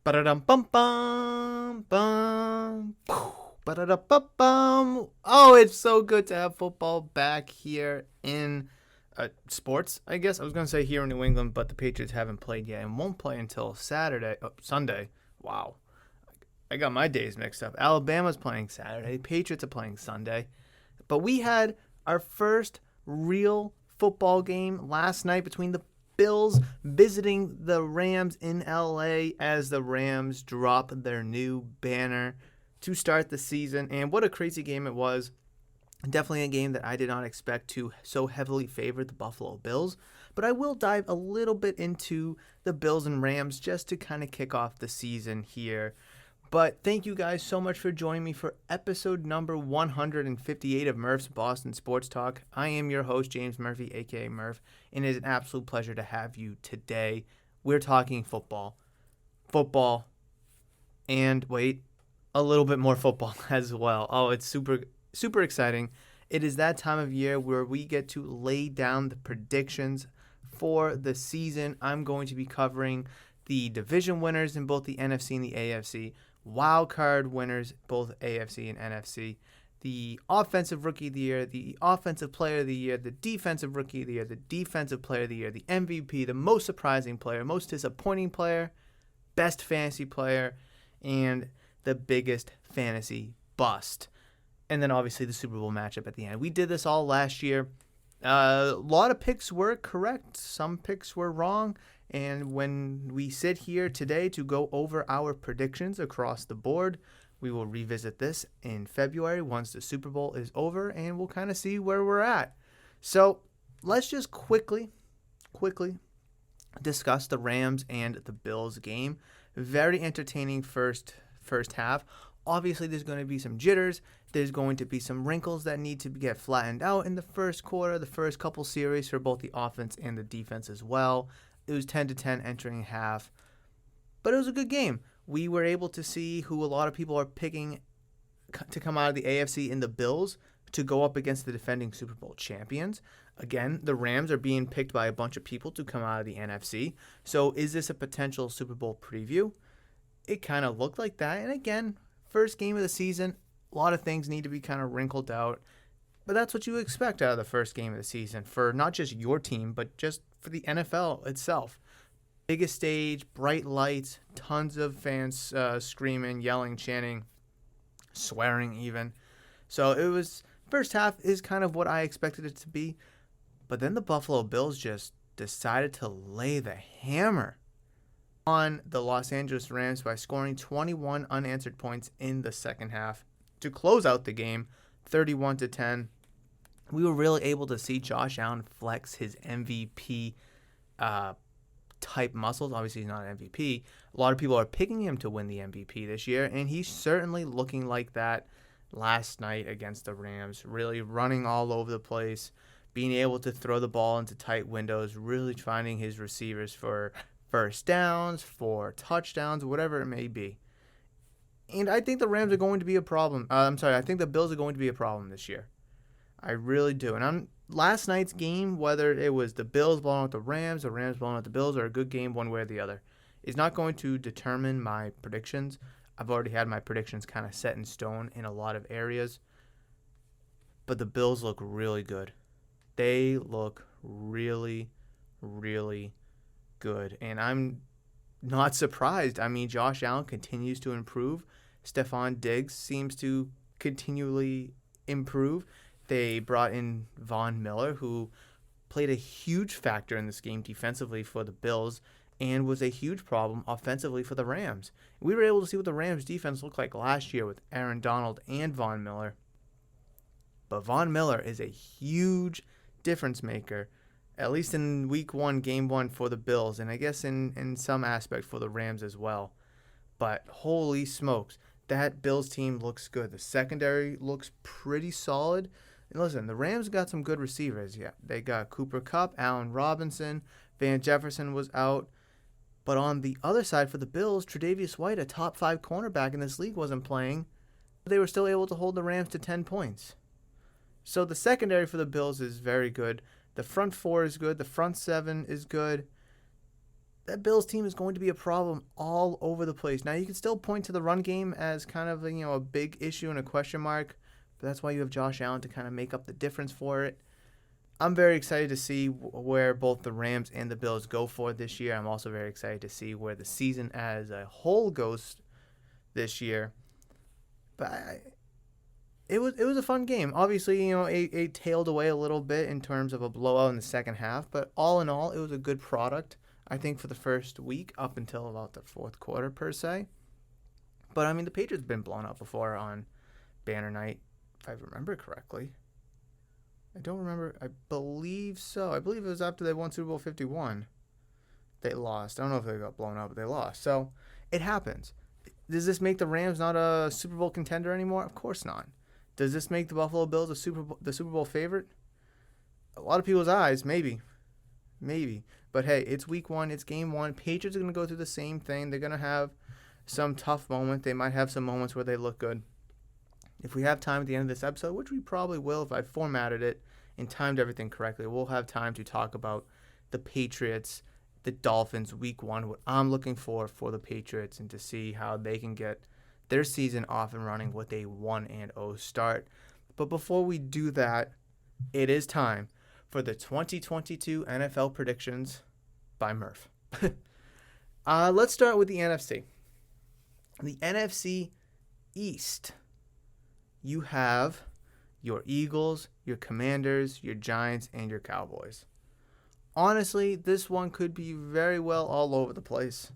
Ba-da-dum bum bum bum. Ba-da-da-bum-bum. Oh, it's so good to have football back here in sports. I guess I was gonna say here in New England, but the Patriots haven't played yet and won't play until Sunday. Wow, I got my days mixed up. Alabama's playing Saturday. Patriots are playing Sunday. But we had our first real football game last night between the Bills visiting the Rams in LA as the Rams drop their new banner to start the season. And what a crazy game it was. Definitely a game that I did not expect to so heavily favor the Buffalo Bills. But I will dive a little bit into the Bills and Rams just to kind of kick off the season here. But thank you guys so much for joining me for episode number 158 of Murph's Boston Sports Talk. I am your host, James Murphy, aka Murph, and it is an absolute pleasure to have you today. We're talking football, and a little bit more football as well. Oh, it's super exciting. It is that time of year where we get to lay down the predictions for the season. I'm going to be covering the division winners in both the NFC and the AFC, wild card winners, both AFC and NFC, the offensive rookie of the year, the offensive player of the year, the defensive rookie of the year, the defensive player of the year, the MVP, the most surprising player, most disappointing player, best fantasy player, and the biggest fantasy bust. And then obviously the Super Bowl matchup at the end. We did this all last year. A lot of picks were correct. Some picks were wrong. And when we sit here today to go over our predictions across the board, we will revisit this in February once the Super Bowl is over, and we'll kind of see where we're at. So let's just quickly discuss the Rams and the Bills game. Very entertaining first half. Obviously, there's going to be some jitters. There's going to be some wrinkles that need to get flattened out in the first quarter, the first couple series for both the offense and the defense as well. It was 10-10 entering half, but it was a good game. We were able to see who a lot of people are picking to come out of the AFC in the Bills to go up against the defending Super Bowl champions. Again, the Rams are being picked by a bunch of people to come out of the NFC. So is this a potential Super Bowl preview? It kind of looked like that. And again, first game of the season, a lot of things need to be kind of wrinkled out. But that's what you expect out of the first game of the season for not just your team, but just for the NFL itself. Biggest stage, bright lights, tons of fans screaming, yelling, chanting, swearing even. So it was, first half is kind of what I expected it to be. But then the Buffalo Bills just decided to lay the hammer on the Los Angeles Rams by scoring 21 unanswered points in the second half to close out the game 31-10. We were really able to see Josh Allen flex his MVP type muscles. Obviously, he's not an MVP. A lot of people are picking him to win the MVP this year, and he's certainly looking like that last night against the Rams, really running all over the place, being able to throw the ball into tight windows, really finding his receivers for first downs, for touchdowns, whatever it may be. And I think the Rams are going to be a problem. I think the Bills are going to be a problem this year. I really do. And last night's game, whether it was the Bills blowing out the Rams blowing out the Bills, or a good game one way or the other, is not going to determine my predictions. I've already had my predictions kind of set in stone in a lot of areas. But the Bills look really good. They look really, really good. And I'm not surprised. I mean, Josh Allen continues to improve. Stephon Diggs seems to continually improve. They brought in Von Miller, who played a huge factor in this game defensively for the Bills and was a huge problem offensively for the Rams. We were able to see what the Rams defense looked like last year with Aaron Donald and Von Miller. But Von Miller is a huge difference maker, at least in week one, game one for the Bills, and I guess in some aspect for the Rams as well. But holy smokes, that Bills team looks good. The secondary looks pretty solid. And listen, the Rams got some good receivers. Yeah, they got Cooper Kupp, Allen Robinson, Van Jefferson was out. But on the other side for the Bills, Tre'Davious White, a top 5 cornerback in this league, wasn't playing. They were still able to hold the Rams to 10 points. So the secondary for the Bills is very good. The front four is good. The front seven is good. that Bills team is going to be a problem all over the place. Now, you can still point to the run game as kind of a big issue and a question mark, but that's why you have Josh Allen to kind of make up the difference for it. I'm very excited to see where both the Rams and the Bills go for this year. I'm also very excited to see where the season as a whole goes this year. But it was a fun game. Obviously, it tailed away a little bit in terms of a blowout in the second half, but all in all, it was a good product, I think, for the first week up until about the fourth quarter, per se. But, I mean, the Patriots have been blown out before on Banner Night, if I remember correctly. I don't remember. I believe so. I believe it was after they won Super Bowl 51. They lost. I don't know if they got blown out, but they lost. So, it happens. Does this make the Rams not a Super Bowl contender anymore? Of course not. Does this make the Buffalo Bills the Super Bowl favorite? A lot of people's eyes, maybe. But hey, it's week 1. It's game 1. Patriots are going to go through the same thing. They're going to have some tough moments. They might have some moments where they look good. If we have time at the end of this episode, which we probably will if I formatted it and timed everything correctly, we'll have time to talk about the Patriots, the Dolphins, week 1, what I'm looking for the Patriots, and to see how they can get their season off and running with a 1-0 start. But before we do that, it is time for the 2022 NFL predictions by Murph. Let's start with the NFC. The NFC East. You have your Eagles, your Commanders, your Giants, and your Cowboys. Honestly, this one could be very well all over the place.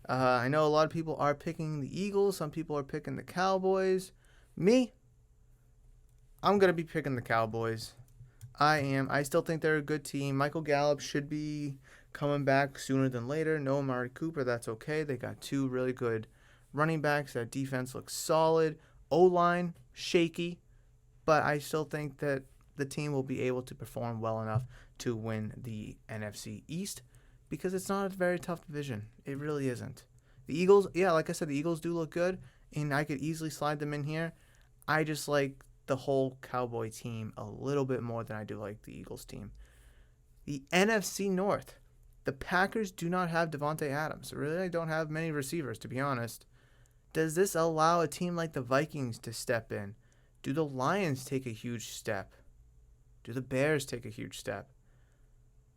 I know a lot of people are picking the Eagles. Some people are picking the Cowboys. Me, I'm going to be picking the Cowboys. I am. I still think they're a good team. Michael Gallup should be coming back sooner than later. No Amari Cooper, that's okay. They got 2 really good running backs. That defense looks solid. O-line, shaky. But I still think that the team will be able to perform well enough to win the NFC East because it's not a very tough division. It really isn't. The Eagles, like I said, the Eagles do look good, and I could easily slide them in here. I just like the whole Cowboy team a little bit more than I do like the Eagles team. The NFC North. The Packers do not have Devontae Adams. They really don't have many receivers, to be honest. Does this allow a team like the Vikings to step in? Do the Lions take a huge step? Do the Bears take a huge step?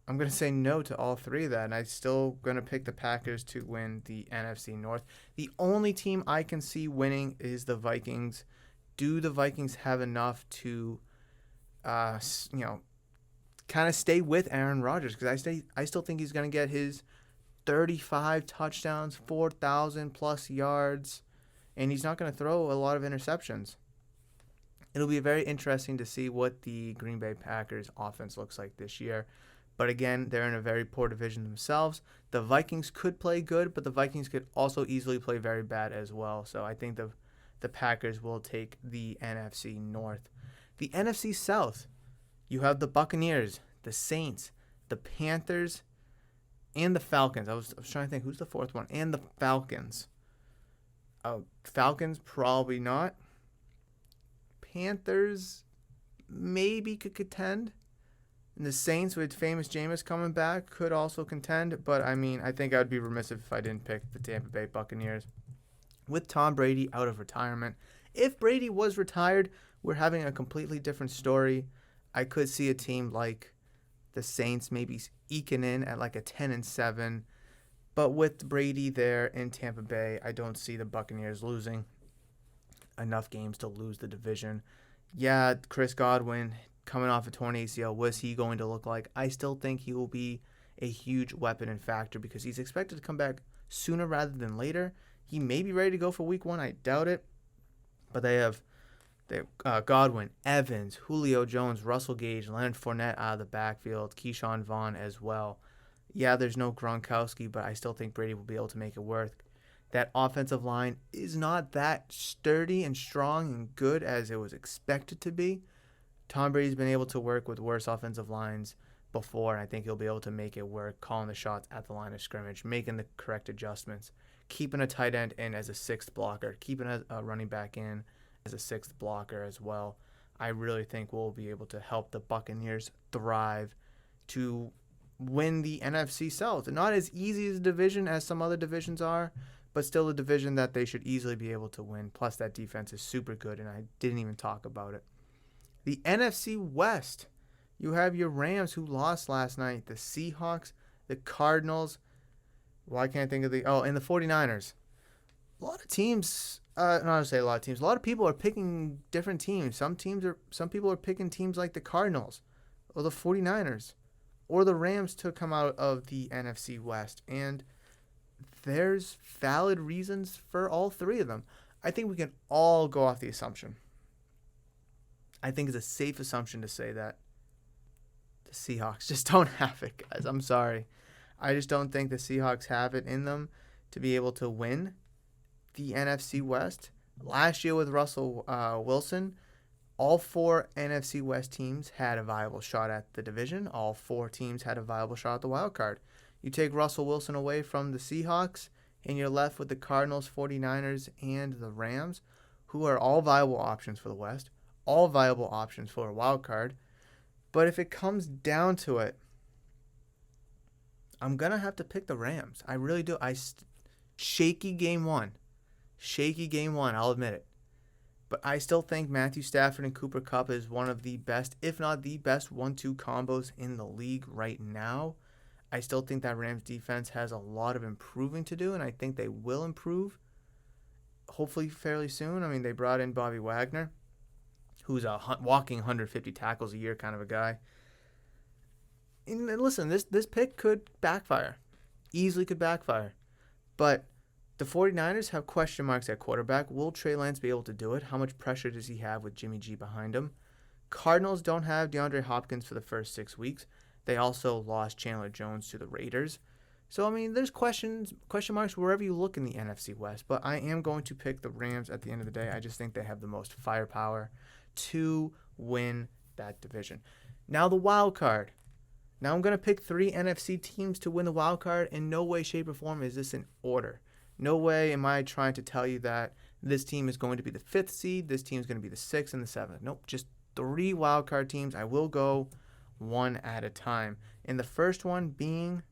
I'm going to say no to all 3 of that, and I'm still going to pick the Packers to win the NFC North. The only team I can see winning is the Vikings. Do the Vikings have enough to, kind of stay with Aaron Rodgers? Because I still think he's going to get his 35 touchdowns, 4,000 plus yards, and he's not going to throw a lot of interceptions. It'll be very interesting to see what the Green Bay Packers offense looks like this year. But again, they're in a very poor division themselves. The Vikings could play good, but the Vikings could also easily play very bad as well. So I think the Packers will take the NFC North. The NFC South, you have the Buccaneers, the Saints, the Panthers, and the Falcons. I was trying to think, who's the fourth one? And the Falcons. Falcons, probably not. Panthers maybe could contend. And the Saints, with famous Jameis coming back, could also contend. But, I mean, I think I would be remiss if I didn't pick the Tampa Bay Buccaneers. With Tom Brady out of retirement. If Brady was retired, we're having a completely different story. I could see a team like the Saints maybe eking in at like a 10-7. But with Brady there in Tampa Bay, I don't see the Buccaneers losing enough games to lose the division. Yeah, Chris Godwin coming off a torn ACL, what's he going to look like? I still think he will be a huge weapon and factor because he's expected to come back sooner rather than later. He may be ready to go for week 1. I doubt it. But they have Godwin, Evans, Julio Jones, Russell Gage, Leonard Fournette out of the backfield, Keyshawn Vaughn as well. Yeah, there's no Gronkowski, but I still think Brady will be able to make it work. That offensive line is not that sturdy and strong and good as it was expected to be. Tom Brady's been able to work with worse offensive lines before, and I think he'll be able to make it work, calling the shots at the line of scrimmage, making the correct adjustments, keeping a tight end in as a 6th blocker, keeping a running back in as a 6th blocker as well. I really think we'll be able to help the Buccaneers thrive to win the NFC South. Not as easy as a division as some other divisions are, but still a division that they should easily be able to win. Plus, that defense is super good, and I didn't even talk about it. The NFC West, you have your Rams who lost last night, the Seahawks, the Cardinals. Why can't I think of and the 49ers. A lot of teams, not to say a lot of teams, a lot of people are picking different teams. Some people are picking teams like the Cardinals or the 49ers or the Rams to come out of the NFC West. And there's valid reasons for all three of them. I think we can all go off the assumption. I think it's a safe assumption to say that the Seahawks just don't have it, guys. I'm sorry. I just don't think the Seahawks have it in them to be able to win the NFC West. Last year with Russell Wilson, all 4 NFC West teams had a viable shot at the division. All 4 teams had a viable shot at the wild card. You take Russell Wilson away from the Seahawks, and you're left with the Cardinals, 49ers, and the Rams, who are all viable options for the West, all viable options for a wild card. But if it comes down to it, I'm going to have to pick the Rams. I really do. Shaky game one, I'll admit it. But I still think Matthew Stafford and Cooper Kupp is one of the best, if not the best, 1-2 combos in the league right now. I still think that Rams defense has a lot of improving to do, and I think they will improve, hopefully fairly soon. I mean, they brought in Bobby Wagner, who's a walking 150 tackles a year kind of a guy. And listen, this pick could backfire. Easily could backfire. But the 49ers have question marks at quarterback. Will Trey Lance be able to do it? How much pressure does he have with Jimmy G behind him? Cardinals don't have DeAndre Hopkins for the first 6 weeks. They also lost Chandler Jones to the Raiders. So, I mean, there's question marks wherever you look in the NFC West. But I am going to pick the Rams at the end of the day. I just think they have the most firepower to win that division. Now the wild card. Now I'm going to pick 3 NFC teams to win the wild card. In no way, shape, or form is this in order. No way am I trying to tell you that this team is going to be the 5th seed, this team is going to be the 6th and the 7th. Nope, just 3 wild card teams. I will go one at a time. And the first one being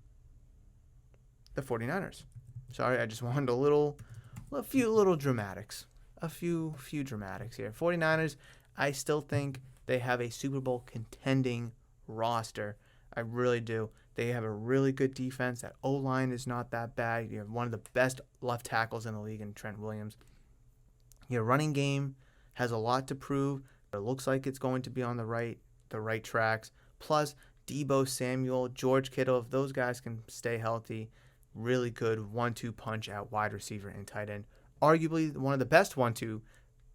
the 49ers. Sorry, I just wanted a few little dramatics. A few dramatics here. 49ers, I still think they have a Super Bowl contending roster. I really do. They have a really good defense. That O-line is not that bad. You have one of the best left tackles in the league in Trent Williams. Your running game has a lot to prove. It looks like it's going to be on the right tracks. Plus, Deebo Samuel, George Kittle, if those guys can stay healthy, really good 1-2 punch at wide receiver and tight end. Arguably one of the best 1-2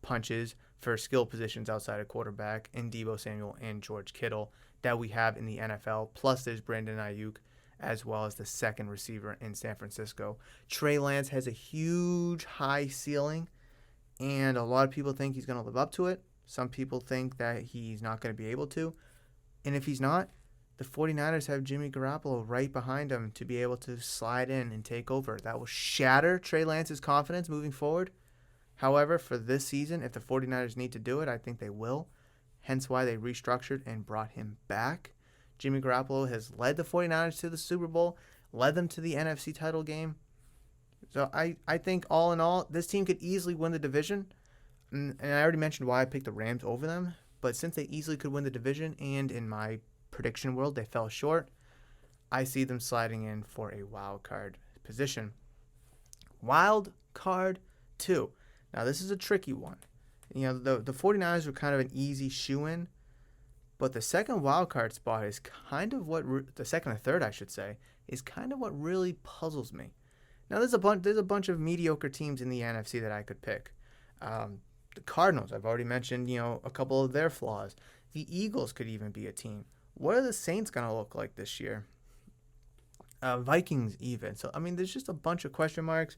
punches for skill positions outside of quarterback in Deebo Samuel and George Kittle that we have in the NFL. Plus, there's Brandon Ayuk as well as the second receiver in San Francisco. Trey Lance has a huge high ceiling, and a lot of people think he's going to live up to it. Some people think that he's not going to be able to. And if he's not, the 49ers have Jimmy Garoppolo right behind him to be able to slide in and take over. That will shatter Trey Lance's confidence moving forward. However, for this season, if the 49ers need to do it, I think they will. Hence why they restructured and brought him back. Jimmy Garoppolo has led the 49ers to the Super Bowl, led them to the NFC title game. So I think all in all, this team could easily win the division. And I already mentioned why I picked the Rams over them. But since they easily could win the division, and in my prediction world they fell short, I see them sliding in for a wild card position. Wild card 2. Now this is a tricky one. You know, the 49ers were kind of an easy shoe-in, but the second wild card spot is kind of what the second or third, I should say, is kind of what really puzzles me. Now there's a bunch of mediocre teams in the NFC that I could pick. The Cardinals, I've already mentioned, a couple of their flaws. The Eagles could even be a team. What are the Saints going to look like this year? Vikings even. So, I mean, there's just a bunch of question marks.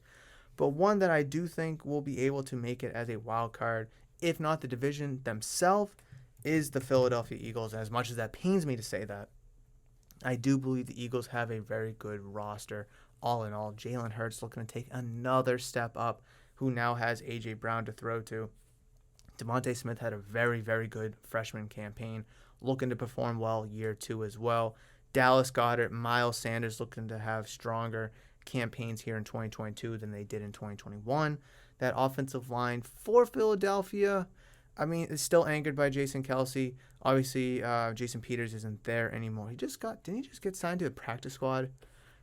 But one that I do think will be able to make it as a wild card, if not the division themselves, is the Philadelphia Eagles. As much as that pains me to say that, I do believe the Eagles have a very good roster. All in all, Jalen Hurts looking to take another step up, who now has A.J. Brown to throw to. Devontae Smith had a very, very good freshman campaign, looking to perform well year 2 as well. Dallas Goedert, Miles Sanders looking to have stronger campaigns here in 2022 than they did in 2021. That offensive line for Philadelphia, I mean, it's still anchored by Jason Kelce. Obviously, Jason Peters isn't there anymore. Didn't he just get signed to the practice squad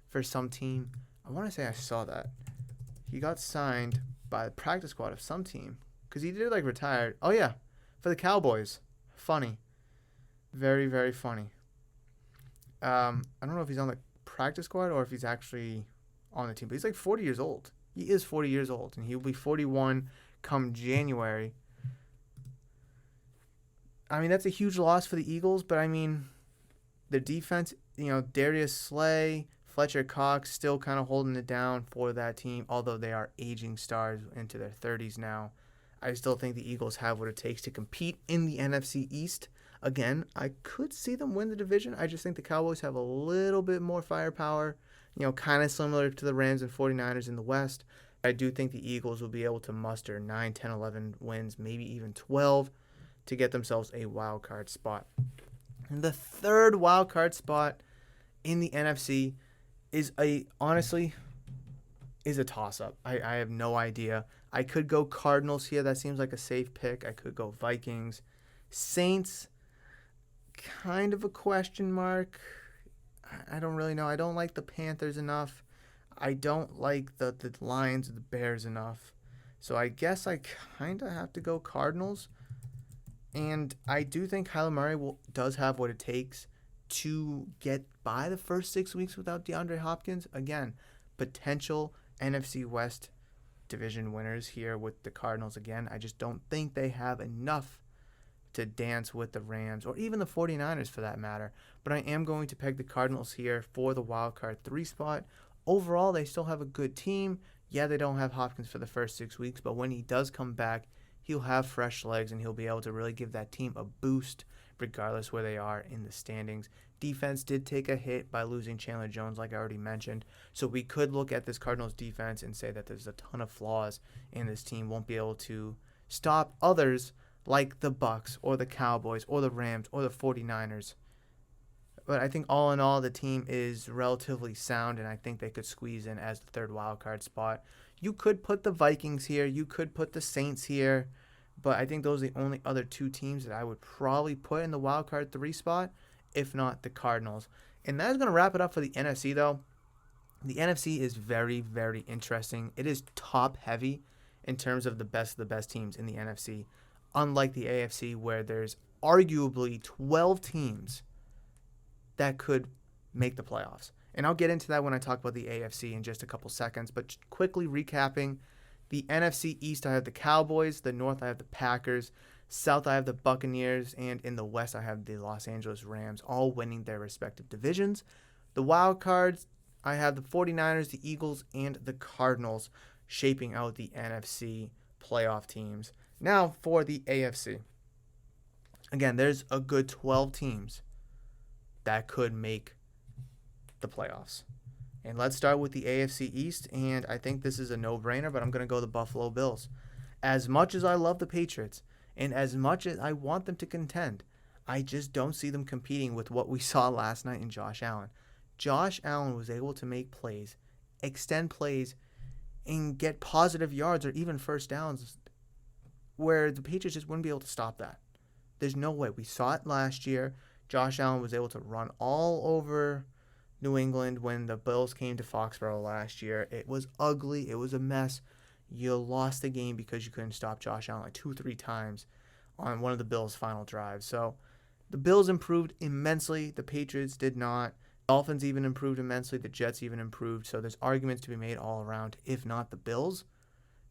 for some team? I want to say I saw that. He got signed by the practice squad of some team because he did retired. Oh, yeah, for the Cowboys. Funny. Very, very funny. I don't know if he's on the practice squad or if he's actually on the team, but he's 40 years old. He is 40 years old, and he'll be 41 come January. I mean, that's a huge loss for the Eagles, but I mean, the defense, Darius Slay, Fletcher Cox still kind of holding it down for that team, although they are aging stars into their 30s now. I still think the Eagles have what it takes to compete in the NFC East. Again, I could see them win the division. I just think the Cowboys have a little bit more firepower, kind of similar to the Rams and 49ers in the West. I do think the Eagles will be able to muster 9, 10, 11 wins, maybe even 12, to get themselves a wild card spot. And the third wild card spot in the NFC is honestly a toss-up. I have no idea. I could go Cardinals here. That seems like a safe pick. I could go Vikings. Saints, kind of a question mark. I don't really know. I don't like the Panthers enough. I don't like the Lions or the Bears enough. So I guess I kind of have to go Cardinals. And I do think Kyler Murray does have what it takes to get by the first 6 weeks without DeAndre Hopkins. Again, potential NFC West division winners here with the Cardinals again. I just don't think they have enough to dance with the Rams or even the 49ers for that matter. But I am going to peg the Cardinals here for the wild card 3 spot. Overall, they still have a good team. Yeah, they don't have Hopkins for the first 6 weeks, but when he does come back, he'll have fresh legs and he'll be able to really give that team a boost regardless where they are in the standings. Defense did take a hit by losing Chandler Jones, like I already mentioned. So we could look at this Cardinals defense and say that there's a ton of flaws in this team. Won't be able to stop others like the Bucs or the Cowboys or the Rams or the 49ers. But I think all in all, the team is relatively sound, and I think they could squeeze in as the third wild card spot. You could put the Vikings here. You could put the Saints here. But I think those are the only other 2 teams that I would probably put in the wild card 3 spot, if not the Cardinals. And that is going to wrap it up for the NFC, though. The NFC is very, very interesting. It is top-heavy in terms of the best teams in the NFC, unlike the AFC, where there's arguably 12 teams that could make the playoffs. And I'll get into that when I talk about the AFC in just a couple seconds. But quickly recapping, the NFC East, I have the Cowboys. The North, I have the Packers. South, I have the Buccaneers. And in the West, I have the Los Angeles Rams, all winning their respective divisions. The wild cards, I have the 49ers, the Eagles, and the Cardinals shaping out the NFC playoff teams. Now for the AFC. Again, there's a good 12 teams that could make the playoffs. And let's start with the AFC East, and I think this is a no-brainer, but I'm going to go the Buffalo Bills. As much as I love the Patriots, and as much as I want them to contend, I just don't see them competing with what we saw last night in Josh Allen. Josh Allen was able to make plays, extend plays, and get positive yards or even first downs where the Patriots just wouldn't be able to stop that. There's no way. We saw it last year. Josh Allen was able to run all over New England when the Bills came to Foxborough last year. It was ugly. It was a mess. You lost the game because you couldn't stop Josh Allen 2-3 times on one of the Bills' final drives. So the Bills improved immensely. The Patriots did not. Dolphins even improved immensely. The Jets even improved. So there's arguments to be made all around, if not the Bills.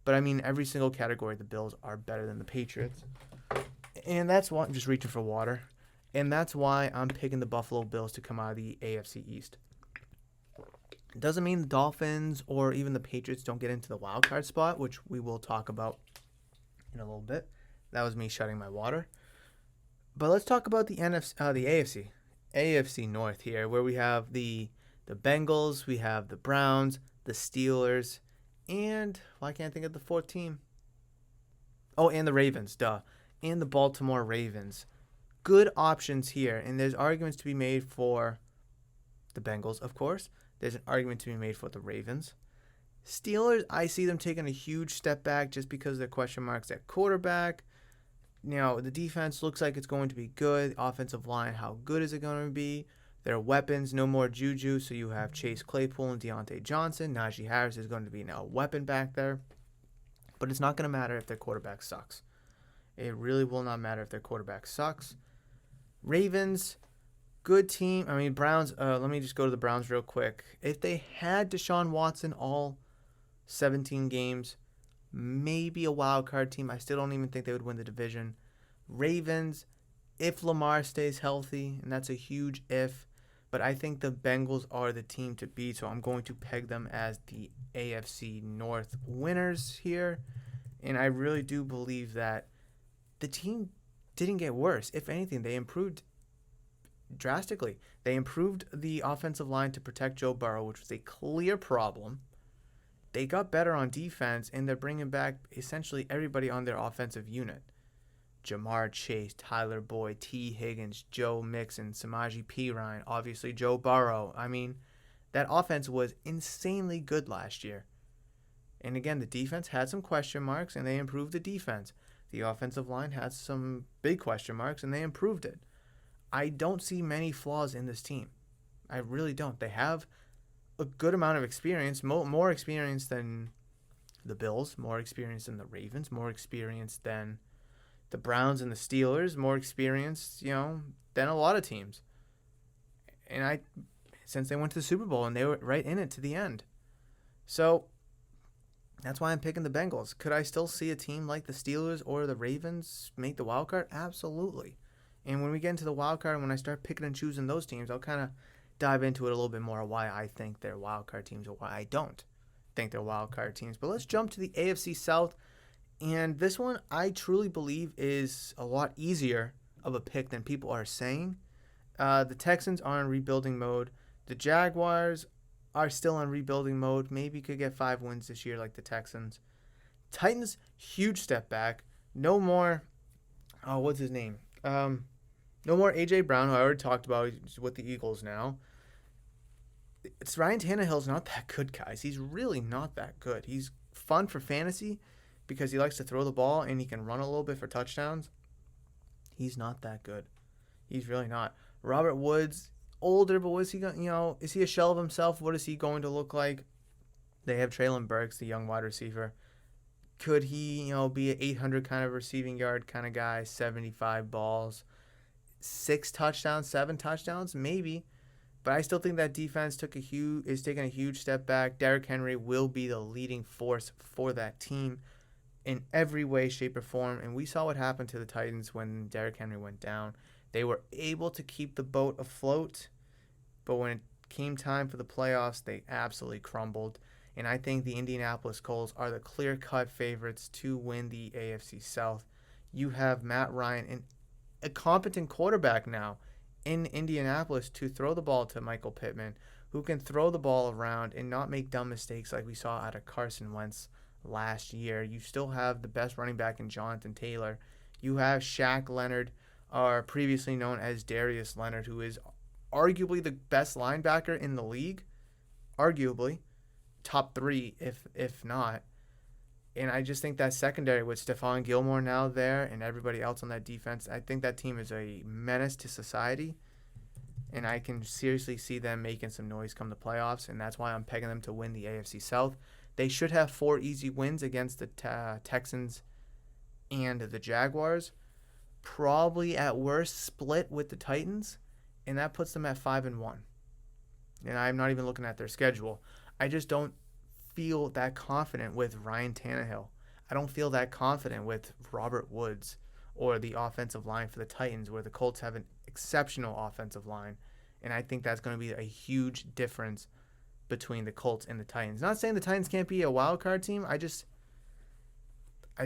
But I mean, every single category, the Bills are better than the Patriots. And that's why I'm just reaching for water. And that's why I'm picking the Buffalo Bills to come out of the AFC East. It doesn't mean the Dolphins or even the Patriots don't get into the wild card spot, which we will talk about in a little bit. That was me shutting my water. But let's talk about the AFC North here, where we have the Bengals, we have the Browns, the Steelers, and I can't think of the fourth team. Oh, and the Ravens, and the Baltimore Ravens. Good options here, and there's arguments to be made for the Bengals, of course. There's an argument to be made for the Ravens. Steelers, I see them taking a huge step back just because of their question marks at quarterback. The defense looks like it's going to be good. The offensive line, how good is it going to be? Their weapons, no more Juju, so you have Chase Claypool and Deontay Johnson. Najee Harris is going to be now a weapon back there. But it's not going to matter if their quarterback sucks. It really will not matter if their quarterback sucks. Ravens, good team. Browns, let me just go to the Browns real quick. If they had Deshaun Watson all 17 games, maybe a wild card team. I still don't even think they would win the division. Ravens, if Lamar stays healthy, and that's a huge if, but I think the Bengals are the team to beat, so I'm going to peg them as the AFC North winners here. And I really do believe that the team didn't get worse. If anything, they improved drastically. They improved the offensive line to protect Joe Burrow, which was a clear problem. They got better on defense, and they're bringing back essentially everybody on their offensive unit. Jamar Chase, Tyler Boyd, T. Higgins, Joe Mixon, Samaje Perine, obviously Joe Burrow. That offense was insanely good last year. And again, the defense had some question marks, and they improved the defense. The offensive line had some big question marks, and they improved it. I don't see many flaws in this team. I really don't. They have a good amount of experience, more experience than the Bills, more experience than the Ravens, more experience than the Browns and the Steelers, more experience, than a lot of teams. And since they went to the Super Bowl and they were right in it to the end. So that's why I'm picking the Bengals. Could I still see a team like the Steelers or the Ravens make the wild card? Absolutely. And when we get into the wild card and when I start picking and choosing those teams, I'll kind of dive into it a little bit more, why I think they're wild card teams or why I don't think they're wild card teams. But let's jump to the AFC South. And this one, I truly believe, is a lot easier of a pick than people are saying. The Texans are in rebuilding mode. The Jaguars are still in rebuilding mode. Maybe could get 5 wins this year like the Texans. Titans, huge step back. No more, what's his name? No more A.J. Brown, who I already talked about. He's with the Eagles now. It's Ryan Tannehill's not that good, guys. He's really not that good. He's fun for fantasy because he likes to throw the ball and he can run a little bit for touchdowns. He's not that good. He's really not. Robert Woods, older, but is he a shell of himself? What is he going to look like? They have Treylon Burks, the young wide receiver. Could he, be an 800 kind of receiving yard kind of guy, 75 balls, 6 touchdowns, 7 touchdowns? Maybe. But I still think that defense is taking a huge step back. Derrick Henry will be the leading force for that team in every way, shape, or form. And we saw what happened to the Titans when Derrick Henry went down. They were able to keep the boat afloat, but when it came time for the playoffs, they absolutely crumbled. And I think the Indianapolis Colts are the clear-cut favorites to win the AFC South. You have Matt Ryan, and a competent quarterback now in Indianapolis to throw the ball to Michael Pittman, who can throw the ball around and not make dumb mistakes like we saw out of Carson Wentz last year. You still have the best running back in Jonathan Taylor. You have Shaq Leonard, or previously known as Darius Leonard, who is arguably the best linebacker in the league. Arguably. Top 3, if not. And I just think that secondary with Stephon Gilmore now there and everybody else on that defense, I think that team is a menace to society. And I can seriously see them making some noise come the playoffs, and that's why I'm pegging them to win the AFC South. They should have 4 easy wins against the Texans and the Jaguars. Probably at worst split with the Titans, and that puts them at 5-1. And I'm not even looking at their schedule. I just don't feel that confident with Ryan Tannehill. I don't feel that confident with Robert Woods or the offensive line for the Titans, where the Colts have an exceptional offensive line. And I think that's going to be a huge difference between the Colts and the Titans. Not saying the Titans can't be a wild card team. I just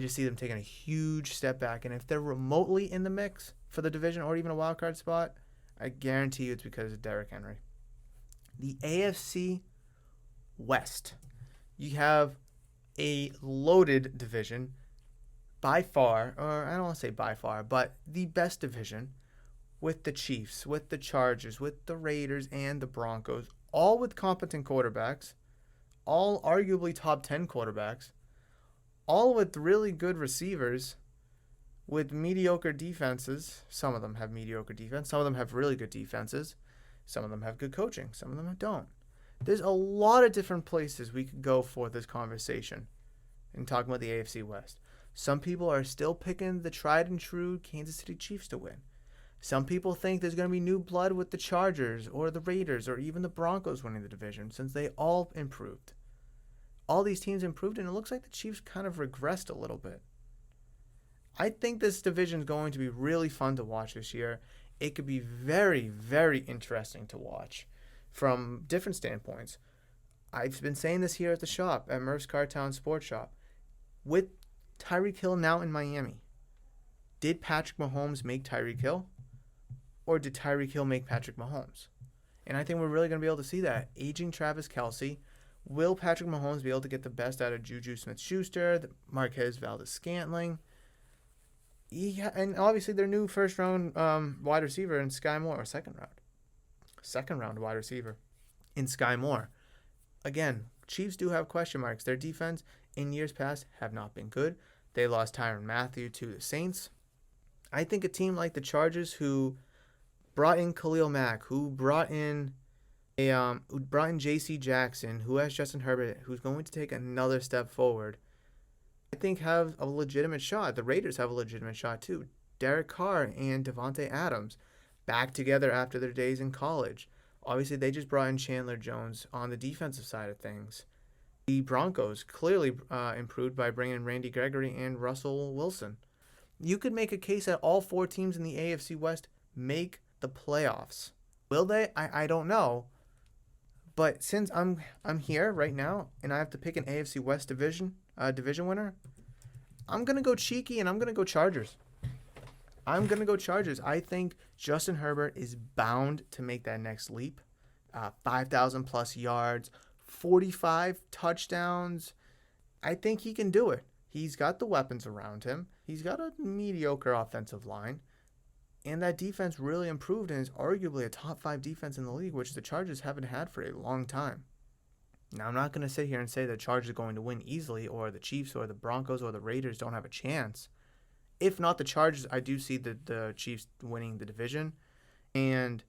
see them taking a huge step back. And if they're remotely in the mix for the division or even a wild card spot, I guarantee you it's because of Derrick Henry. The AFC West. You have a loaded division by far, or I don't want to say by far, but the best division with the Chiefs, with the Chargers, with the Raiders, and the Broncos, all with competent quarterbacks, all arguably top 10 quarterbacks, all with really good receivers, with mediocre defenses. Some of them have mediocre defense. Some of them have really good defenses. Some of them have good coaching. Some of them don't. There's a lot of different places we could go for this conversation in talking about the AFC West. Some people are still picking the tried and true Kansas City Chiefs to win. Some people think there's going to be new blood with the Chargers or the Raiders or even the Broncos winning the division since they all improved. All these teams improved, and it looks like the Chiefs kind of regressed a little bit. I think this division is going to be really fun to watch this year. It could be very, very interesting to watch from different standpoints. I've been saying this here at the shop, at Murph's Cartown Sports Shop. With Tyreek Hill now in Miami, did Patrick Mahomes make Tyreek Hill? Or did Tyreek Hill make Patrick Mahomes? And I think we're really going to be able to see that. Aging Travis Kelce. Will Patrick Mahomes be able to get the best out of Juju Smith-Schuster, Marquez Valdes-Scantling? Yeah, and obviously their new first-round wide receiver in Sky Moore, or second-round wide receiver in Sky Moore. Again, Chiefs do have question marks. Their defense in years past have not been good. They lost Tyrann Mathieu to the Saints. I think a team like the Chargers, who brought in Khalil Mack, who brought in J.C. Jackson, who has Justin Herbert, who's going to take another step forward, I think have a legitimate shot. The Raiders have a legitimate shot too. Derek Carr and Devontae Adams back together after their days in college. Obviously, they just brought in Chandler Jones on the defensive side of things. The Broncos clearly improved by bringing in Randy Gregory and Russell Wilson. You could make a case that all four teams in the AFC West make the playoffs. Will they? I don't know. But since I'm here right now and I have to pick an AFC West division winner, I'm going to go cheeky and I'm going to go Chargers. I think Justin Herbert is bound to make that next leap. 5,000 plus yards, 45 touchdowns. I think he can do it. He's got the weapons around him. He's got a mediocre offensive line. And that defense really improved and is arguably a top 5 defense in the league, which the Chargers haven't had for a long time. Now, I'm not going to sit here and say the Chargers are going to win easily, or the Chiefs or the Broncos or the Raiders don't have a chance. If not the Chargers, I do see the Chiefs winning the division. And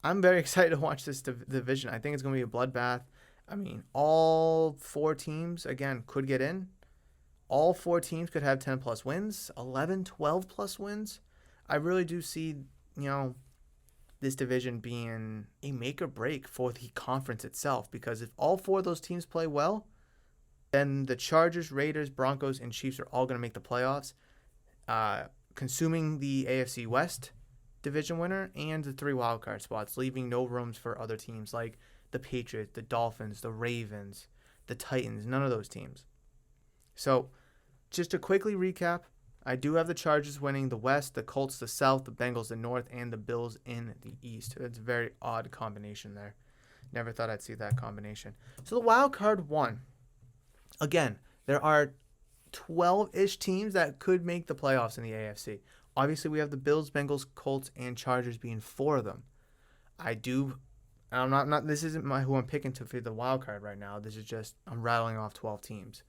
I'm very excited to watch this division. I think it's going to be a bloodbath. I mean, all 4 teams, again, could get in. All 4 teams could have 10-plus wins, 11, 12-plus wins. I really do see, this division being a make or break for the conference itself, because if all 4 of those teams play well, then the Chargers, Raiders, Broncos, and Chiefs are all going to make the playoffs, consuming the AFC West division winner and the 3 wildcard spots, leaving no rooms for other teams like the Patriots, the Dolphins, the Ravens, the Titans, none of those teams. So just to quickly recap, I do have the Chargers winning the West, the Colts the South, the Bengals the North, and the Bills in the East. It's a very odd combination there. Never thought I'd see that combination. So the wild card 1. Again, there are 12-ish teams that could make the playoffs in the AFC. Obviously, we have the Bills, Bengals, Colts, and Chargers being 4 of them. I'm not. This isn't who I'm picking to for the wild card right now. This is just I'm rattling off 12 teams.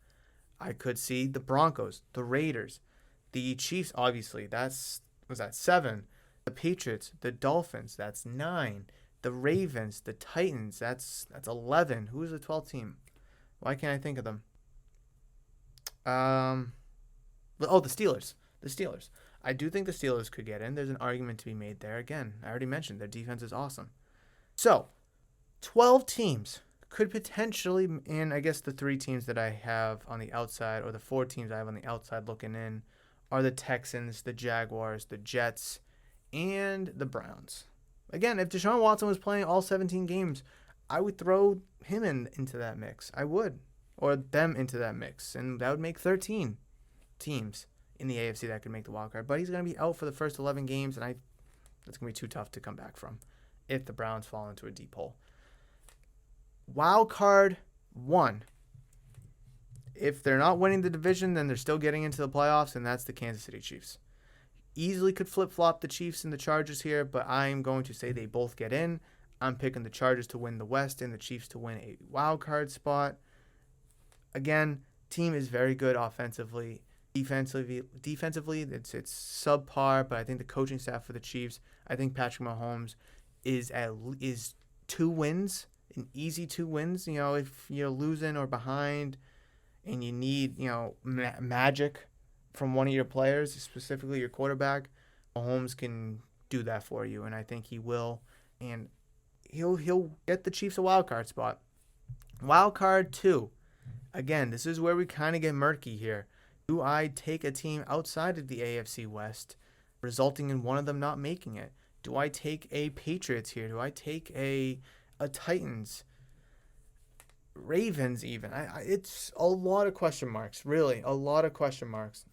I could see the Broncos, the Raiders, the Chiefs, obviously, was 7. The Patriots, the Dolphins, that's 9. The Ravens, the Titans, that's 11. Who is the 12th team? Why can't I think of them? The Steelers. The Steelers. I do think the Steelers could get in. There's an argument to be made there. Again, I already mentioned their defense is awesome. So, 12 teams could potentially, and I guess the 3 teams that I have on the outside, or the 4 teams I have on the outside looking in, are the Texans, the Jaguars, the Jets, and the Browns. Again, if Deshaun Watson was playing all 17 games, I would throw him into that mix. I would. Or them into that mix. And that would make 13 teams in the AFC that could make the wild card. But he's going to be out for the first 11 games, and that's going to be too tough to come back from if the Browns fall into a deep hole. Wild card 1. If they're not winning the division, then they're still getting into the playoffs, and that's the Kansas City Chiefs. Easily could flip-flop the Chiefs and the Chargers here, but I'm going to say they both get in. I'm picking the Chargers to win the West and the Chiefs to win a wild card spot. Again, team is very good offensively. Defensively, it's subpar, but I think the coaching staff for the Chiefs, I think Patrick Mahomes is 2 wins, an easy 2 wins. If you're losing or behind and you need, magic from one of your players, specifically your quarterback, Mahomes can do that for you, and I think he will. And he'll get the Chiefs a wild card spot. Wild card 2. Again, this is where we kind of get murky here. Do I take a team outside of the AFC West, resulting in one of them not making it? Do I take a Patriots here? Do I take a Titans? Ravens even? It's a lot of question marks, really. A lot of question marks.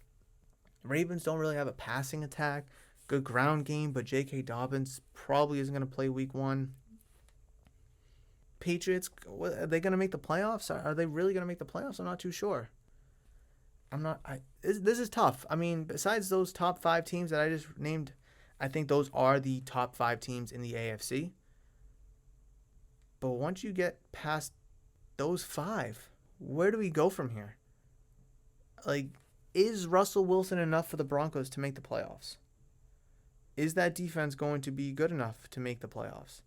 Ravens don't really have a passing attack. Good ground game, but J.K. Dobbins probably isn't going to play week 1. Patriots, are they going to make the playoffs? Are they really going to make the playoffs? I'm not too sure. This is tough. I mean, besides those top 5 teams that I just named, I think those are the top 5 teams in the AFC. But once you get past those 5, where do we go from here? Is Russell Wilson enough for the Broncos to make the playoffs? Is that defense going to be good enough to make the playoffs?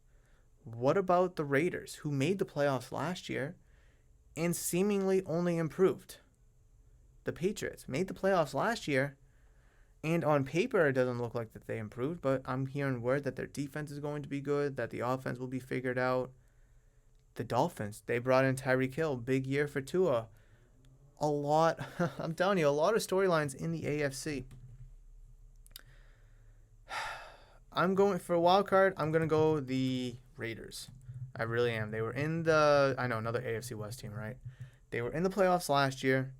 What about the Raiders, who made the playoffs last year and seemingly only improved? The Patriots made the playoffs last year, and on paper it doesn't look like that they improved, but I'm hearing word that their defense is going to be good, that the offense will be figured out. The Dolphins, they brought in Tyreek Hill, big year for Tua. I'm telling you, a lot of storylines in the AFC. I'm going for a wild card. I'm going to go the Raiders. I really am. They were in another AFC West team, right? They were in the playoffs last year.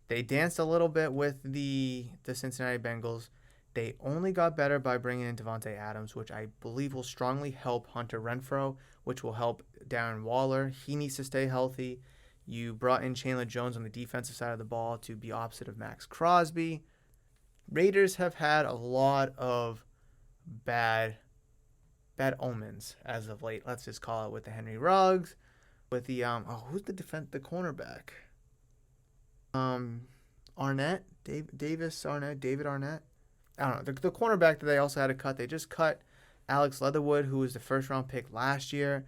They danced a little bit with the Cincinnati Bengals. They only got better by bringing in Devontae Adams, which I believe will strongly help Hunter Renfrow, which will help Darren Waller. He needs to stay healthy. You brought in Chandler Jones on the defensive side of the ball to be opposite of Max Crosby. Raiders have had a lot of bad omens as of late. Let's just call it with the Henry Ruggs, with the who's the cornerback? Arnett, David Arnett. I don't know. The cornerback that they also had to cut. They just cut Alex Leatherwood, who was the first round pick last year.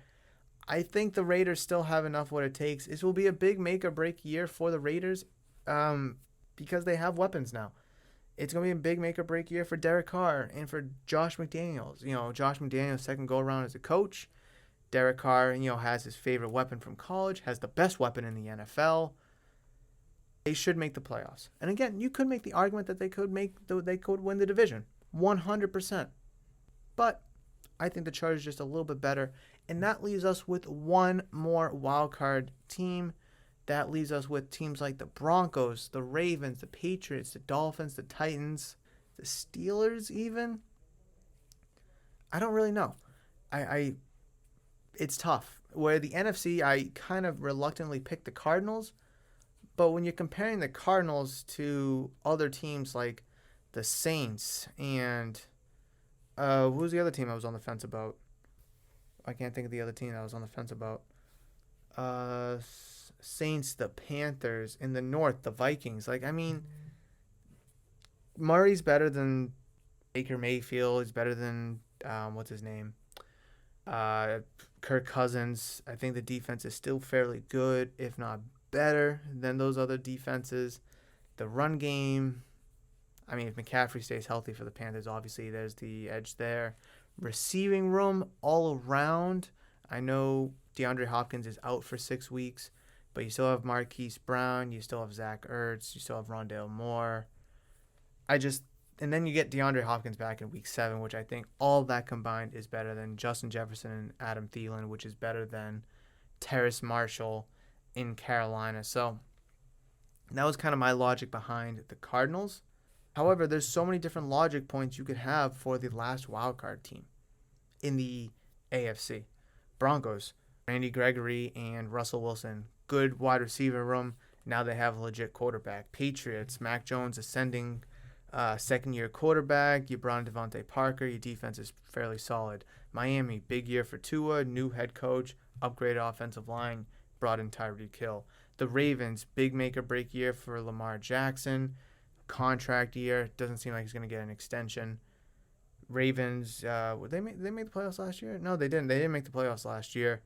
I think the Raiders still have enough what it takes. This will be a big make or break year for the Raiders because they have weapons now. It's going to be a big make or break year for Derek Carr and for Josh McDaniels. Josh McDaniels' second go around as a coach. Derek Carr, has his favorite weapon from college, has the best weapon in the NFL. They should make the playoffs. And again, you could make the argument that they could win the division 100%. But I think the Chargers are just a little bit better. And that leaves us with one more wild card team. That leaves us with teams like the Broncos, the Ravens, the Patriots, the Dolphins, the Titans, the Steelers even. I don't really know. It's tough. Where the NFC, I kind of reluctantly picked the Cardinals. But when you're comparing the Cardinals to other teams like the Saints and who was the other team I was on the fence about? I can't think of the other team I was on the fence about. Saints, the Panthers, in the North, the Vikings. Murray's better than Baker Mayfield. He's better than, what's his name? Kirk Cousins. I think the defense is still fairly good, if not better than those other defenses. The run game, if McCaffrey stays healthy for the Panthers, obviously there's the edge there. Receiving room all around. I know DeAndre Hopkins is out for 6 weeks, but you still have Marquise Brown, you still have Zach Ertz, you still have Rondale Moore. And then you get DeAndre Hopkins back in week 7, which I think all that combined is better than Justin Jefferson and Adam Thielen, which is better than Terrace Marshall in Carolina. So that was kind of my logic behind the Cardinals. However, there's so many different logic points you could have for the last wildcard team in the AFC. Broncos, Randy Gregory and Russell Wilson, good wide receiver room. Now they have a legit quarterback. Patriots, Mac Jones ascending Second-year quarterback. You brought in Devontae Parker. Your defense is fairly solid. Miami, big year for Tua, new head coach, upgraded offensive line, brought in Tyreek Hill. The Ravens, big make-or-break year for Lamar Jackson, contract year. Doesn't seem like he's going to get an extension. Ravens, they made the playoffs last year? No, they didn't. They didn't make the playoffs last year.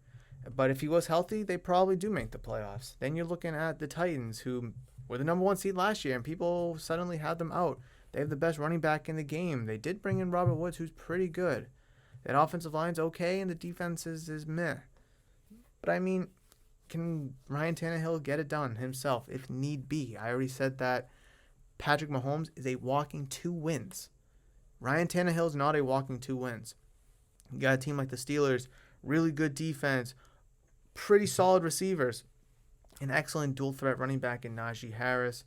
But if he was healthy, they probably do make the playoffs. Then you're looking at the Titans, who were the number one seed last year, and people suddenly had them out. They have the best running back in the game. They did bring in Robert Woods, who's pretty good. That offensive line's okay, and the defense is meh. But, I mean, can Ryan Tannehill get it done himself if need be? I already said that Patrick Mahomes is a walking 2 wins. Ryan Tannehill is not a walking 2 wins. You got a team like the Steelers, really good defense, pretty solid receivers, an excellent dual threat running back in Najee Harris,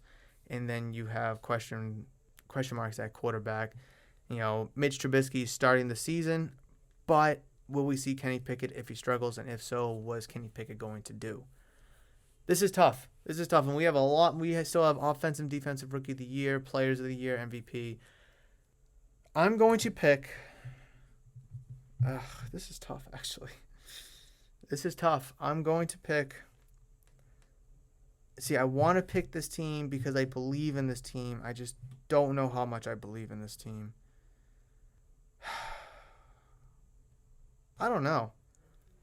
and then you have question marks at quarterback. You know, Mitch Trubisky is starting the season, but will we see Kenny Pickett if he struggles, and if so, what is Kenny Pickett going to do? This is tough. And we have a lot. We still have offensive and defensive rookie of the year, players of the year, MVP. I'm going to pick. This is tough, actually. This is tough. I'm going to pick. See, I want to pick this team because I believe in this team. I just don't know how much I believe in this team. I don't know.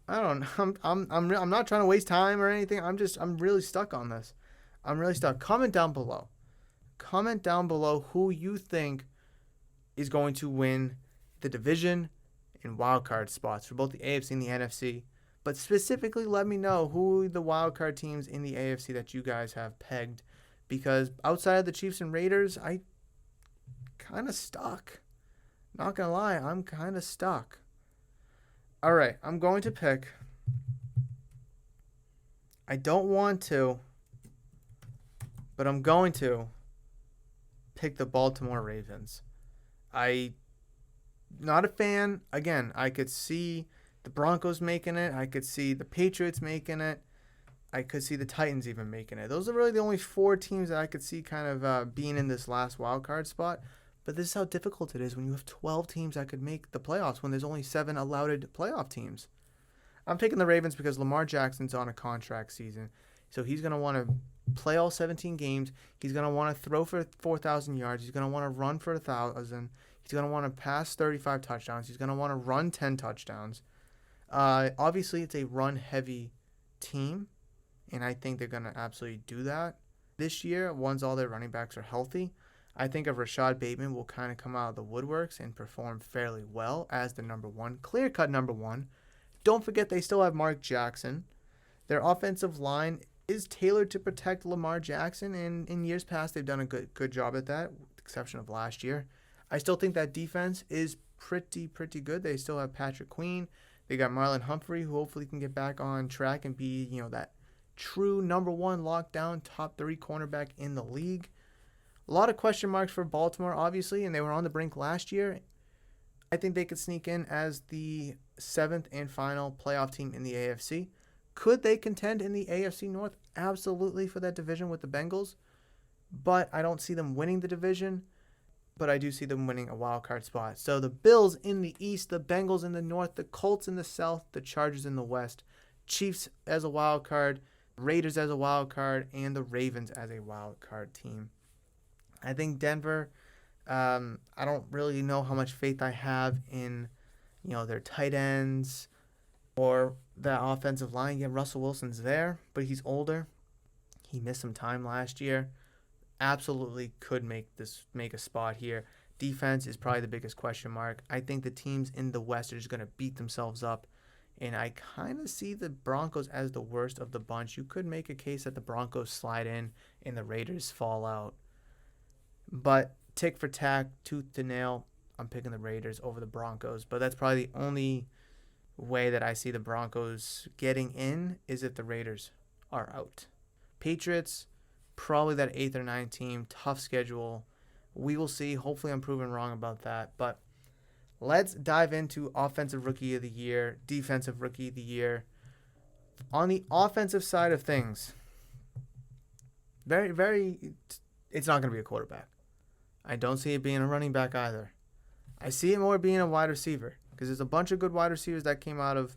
I'm not trying to waste time or anything. I'm really stuck on this. I'm really stuck. Comment down below. Comment down below who you think is going to win the division and wildcard spots for both the AFC and the NFC. But specifically, let me know who the wildcard teams in the AFC that you guys have pegged. Because outside of the Chiefs and Raiders, I kind of stuck. Not going to lie, I'm kind of stuck. All right, I'm going to pick. I don't want to, but I'm going to pick the Baltimore Ravens. Not a fan. Again, I could see the Broncos making it. I could see the Patriots making it. I could see the Titans even making it. Those are really the only 4 teams that I could see kind of being in this last wild card spot. But this is how difficult it is when you have 12 teams that could make the playoffs when there's only 7 allowed playoff teams. I'm picking the Ravens because Lamar Jackson's on a contract season. So he's going to want to play all 17 games. He's going to want to throw for 4,000 yards. He's going to want to run for 1,000. He's going to want to pass 35 touchdowns. He's going to want to run 10 touchdowns. Obviously, it's a run-heavy team, and I think they're going to absolutely do that. This year, once all their running backs are healthy, I think of Rashad Bateman will kind of come out of the woodworks and perform fairly well as the number 1, clear-cut number 1. Don't forget they still have Mark Jackson. Their offensive line is tailored to protect Lamar Jackson, and in years past they've done a good job at that, with the exception of last year. I still think that defense is pretty good. They still have Patrick Queen. They got Marlon Humphrey, who hopefully can get back on track and be, that true number 1 lockdown top 3 cornerback in the league. A lot of question marks for Baltimore, obviously, and they were on the brink last year. I think they could sneak in as the 7th and final playoff team in the AFC. Could they contend in the AFC North? Absolutely, for that division with the Bengals. But I don't see them winning the division. But I do see them winning a wild card spot. So the Bills in the East, the Bengals in the North, the Colts in the South, the Chargers in the West, Chiefs as a wild card, Raiders as a wild card, and the Ravens as a wild card team. I think Denver, I don't really know how much faith I have in, their tight ends or the offensive line. Yeah, Russell Wilson's there, but he's older. He missed some time last year. Absolutely could make a spot here. Defense is probably the biggest question mark. I think the teams in the West are just going to beat themselves up, and I kind of see the Broncos as the worst of the bunch. You could make a case that the Broncos slide in and the Raiders fall out. But tick for tack, tooth to nail, I'm picking the Raiders over the Broncos. But that's probably the only way that I see the Broncos getting in is if the Raiders are out. Patriots, probably that 8th or 9th team. Tough schedule. We will see. Hopefully I'm proven wrong about that. But let's dive into Offensive Rookie of the Year, Defensive Rookie of the Year. On the offensive side of things, it's not going to be a quarterback. I don't see it being a running back either. I see it more being a wide receiver because there's a bunch of good wide receivers that came out of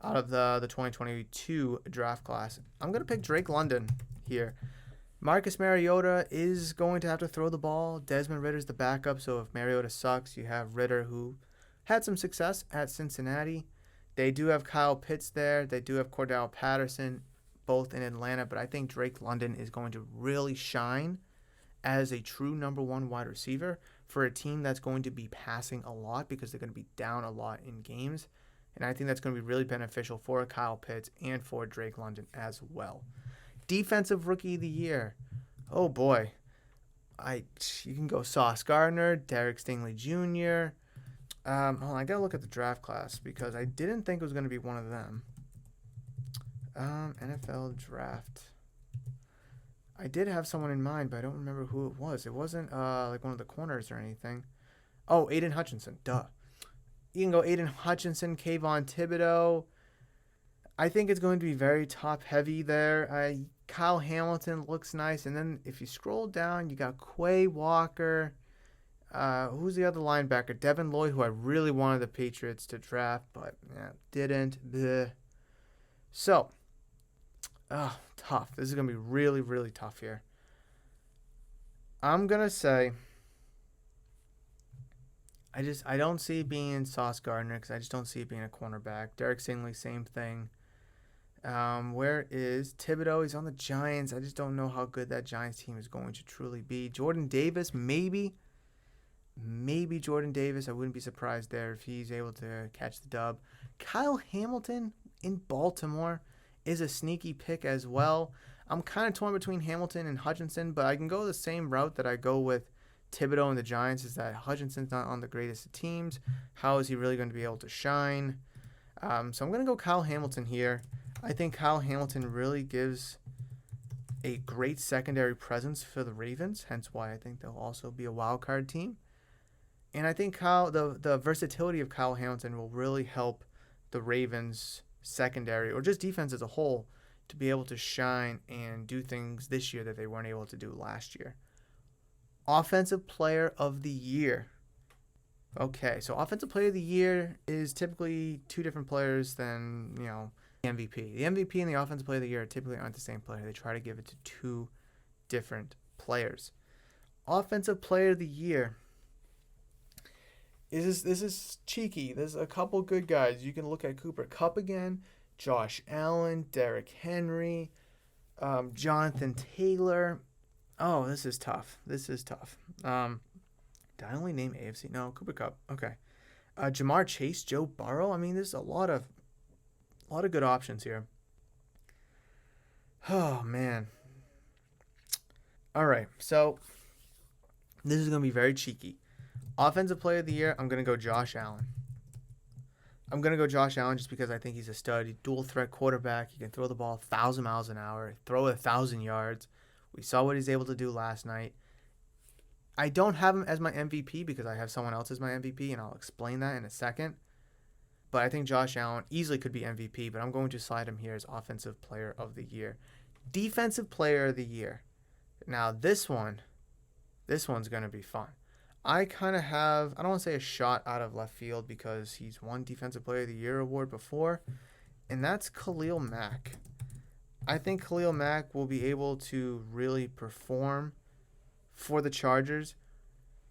the 2022 draft class. I'm going to pick Drake London here. Marcus Mariota is going to have to throw the ball. Desmond Ritter's the backup, so if Mariota sucks, you have Ritter, who had some success at Cincinnati. They do have Kyle Pitts there. They do have Cordell Patterson, both in Atlanta, but I think Drake London is going to really shine as a true number one wide receiver for a team that's going to be passing a lot because they're going to be down a lot in games. And I think that's going to be really beneficial for Kyle Pitts and for Drake London as well. Defensive Rookie of the Year. Oh boy. You can go Sauce Gardner, Derek Stingley Jr. Hold on, I gotta look at the draft class because I didn't think it was going to be one of them. NFL draft. I did have someone in mind, but I don't remember who it was. It wasn't like one of the corners or anything. Oh, Aiden Hutchinson. Duh. You can go Aiden Hutchinson, Kayvon Thibodeau. I think it's going to be very top-heavy there. Kyle Hamilton looks nice. And then if you scroll down, you got Quay Walker. Who's the other linebacker? Devin Lloyd, who I really wanted the Patriots to draft, but didn't. Bleh. So, tough. This is going to be really, really tough here. I'm going to say I don't see it being Sauce Gardner because I just don't see it being a cornerback. Derek Stingley, same thing. Where is Thibodeau? He's on the Giants. I just don't know how good that Giants team is going to truly be. Jordan Davis, maybe Jordan Davis. I wouldn't be surprised there if he's able to catch the dub. Kyle Hamilton in Baltimore is a sneaky pick as well. I'm kind of torn between Hamilton and Hutchinson, but I can go the same route that I go with Thibodeau and the Giants, is that Hutchinson's not on the greatest of teams. How is he really going to be able to shine? So I'm going to go Kyle Hamilton here. I think Kyle Hamilton really gives a great secondary presence for the Ravens, hence why I think they'll also be a wild card team. And I think the versatility of Kyle Hamilton will really help the Ravens secondary, or just defense as a whole, to be able to shine and do things this year that they weren't able to do last year. Offensive Player of the Year. Okay, so Offensive Player of the Year is typically two different players than, the MVP. The MVP and the Offensive Player of the Year typically aren't the same player. They try to give it to two different players. Offensive Player of the Year. This is cheeky. There's a couple good guys. You can look at Cooper Kupp again, Josh Allen, Derrick Henry, Jonathan Taylor. Oh, this is tough. Did I only name AFC? No, Cooper Kupp. Okay. Jamar Chase, Joe Burrow. I mean, there's a lot of good options here. Oh, man. All right, so this is going to be very cheeky. Offensive Player of the Year, I'm going to go Josh Allen. I'm going to go Josh Allen just because I think he's a stud. Dual threat quarterback. He can throw the ball 1,000 miles an hour, throw 1,000 yards. We saw what he's able to do last night. I don't have him as my MVP because I have someone else as my MVP, and I'll explain that in a second. But I think Josh Allen easily could be MVP, but I'm going to slide him here as Offensive Player of the Year. Defensive Player of the Year. Now, this one's going to be fun. I kind of have, I don't want to say a shot out of left field because he's won Defensive Player of the Year award before, and that's Khalil Mack. I think Khalil Mack will be able to really perform for the Chargers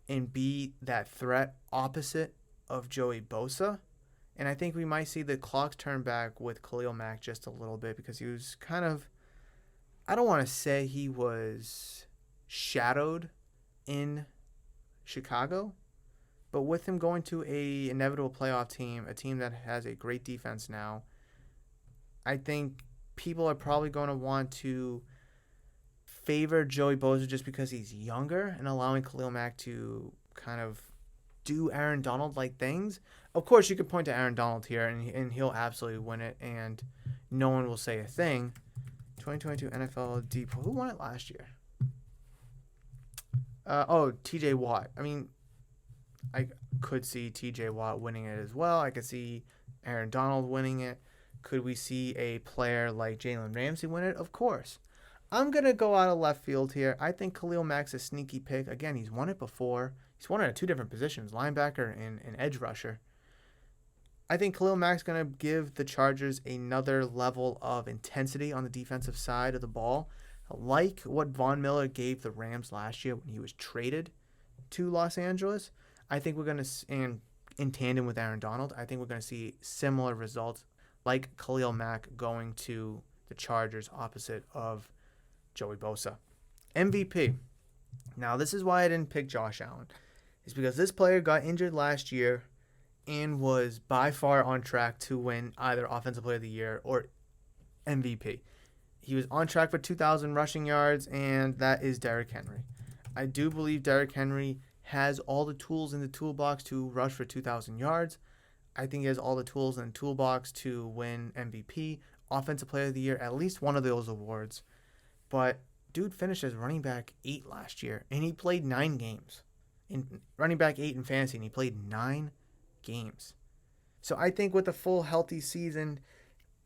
and be that threat opposite of Joey Bosa. And I think we might see the clock turn back with Khalil Mack just a little bit because he was kind of, I don't want to say he was shadowed in Chicago, but with him going to a inevitable playoff team, a team that has a great defense now, I think people are probably going to want to favor Joey Bosa just because he's younger and allowing Khalil Mack to kind of do Aaron Donald-like things. Of course, you could point to Aaron Donald here, and he'll absolutely win it, and no one will say a thing. 2022 NFL Deep. Who won it last year? TJ Watt. I mean, I could see TJ Watt winning it as well. I could see Aaron Donald winning it. Could we see a player like Jalen Ramsey win it? Of course. I'm going to go out of left field here. I think Khalil Mack's a sneaky pick. Again, he's won it before. He's won it at two different positions, linebacker and edge rusher. I think Khalil Mack's going to give the Chargers another level of intensity on the defensive side of the ball, like what Von Miller gave the Rams last year when he was traded to Los Angeles. I think we're going to, and in tandem with Aaron Donald, I think we're going to see similar results like Khalil Mack going to the Chargers opposite of Joey Bosa. MVP. Now, this is why I didn't pick Josh Allen. It's because this player got injured last year and was by far on track to win either Offensive Player of the Year or MVP. He was on track for 2,000 rushing yards, and that is Derrick Henry. I do believe Derrick Henry has all the tools in the toolbox to rush for 2,000 yards. I think he has all the tools in the toolbox to win MVP, Offensive Player of the Year, at least one of those awards. But dude finished as running back 8 last year, and he played 9 games. In running back 8 in fantasy, and he played 9 games. So I think with a full healthy season,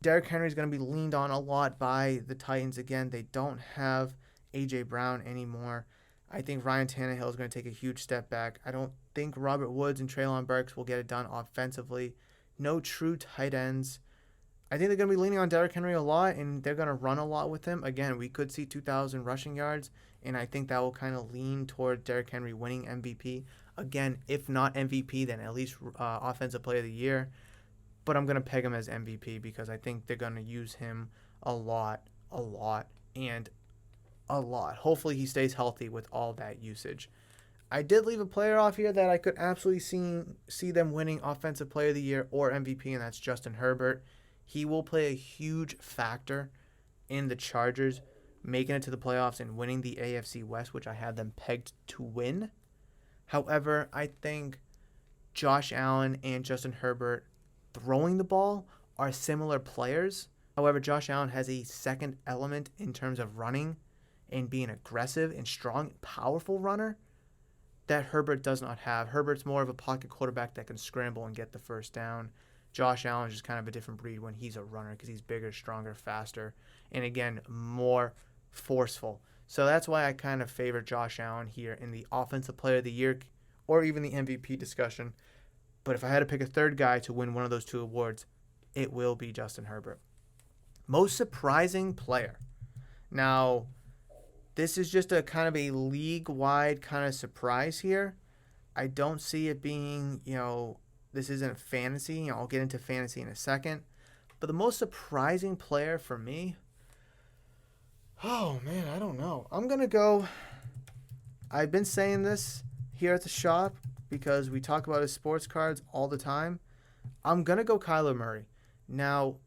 Derrick Henry is going to be leaned on a lot by the Titans again. They don't have A.J. Brown anymore. I think Ryan Tannehill is going to take a huge step back. I don't think Robert Woods and Treylon Burks will get it done offensively. No true tight ends. I think they're going to be leaning on Derrick Henry a lot, and they're going to run a lot with him. Again, we could see 2,000 rushing yards, and I think that will kind of lean toward Derrick Henry winning MVP. Again, if not MVP, then at least Offensive Player of the Year. But I'm going to peg him as MVP because I think they're going to use him a lot, and a lot. Hopefully he stays healthy with all that usage. I did leave a player off here that I could absolutely see them winning Offensive Player of the Year or MVP, and that's Justin Herbert. He will play a huge factor in the Chargers making it to the playoffs and winning the AFC West, which I had them pegged to win. However, I think Josh Allen and Justin Herbert throwing the ball are similar players. However, Josh Allen has a second element in terms of running and being aggressive and strong, powerful runner that Herbert does not have. Herbert's more of a pocket quarterback that can scramble and get the first down. Josh Allen is just kind of a different breed when he's a runner because he's bigger, stronger, faster, and again, more forceful. So that's why I kind of favor Josh Allen here in the Offensive Player of the Year or even the MVP discussion. But if I had to pick a third guy to win one of those two awards, it will be Justin Herbert. Most surprising player. Now, this is just a kind of a league-wide kind of surprise here. I don't see it being, this isn't fantasy. I'll get into fantasy in a second. But the most surprising player for me, oh man, I don't know. I'm going to go, I've been saying this here at the shop because we talk about his sports cards all the time. I'm going to go Kyler Murray. Now,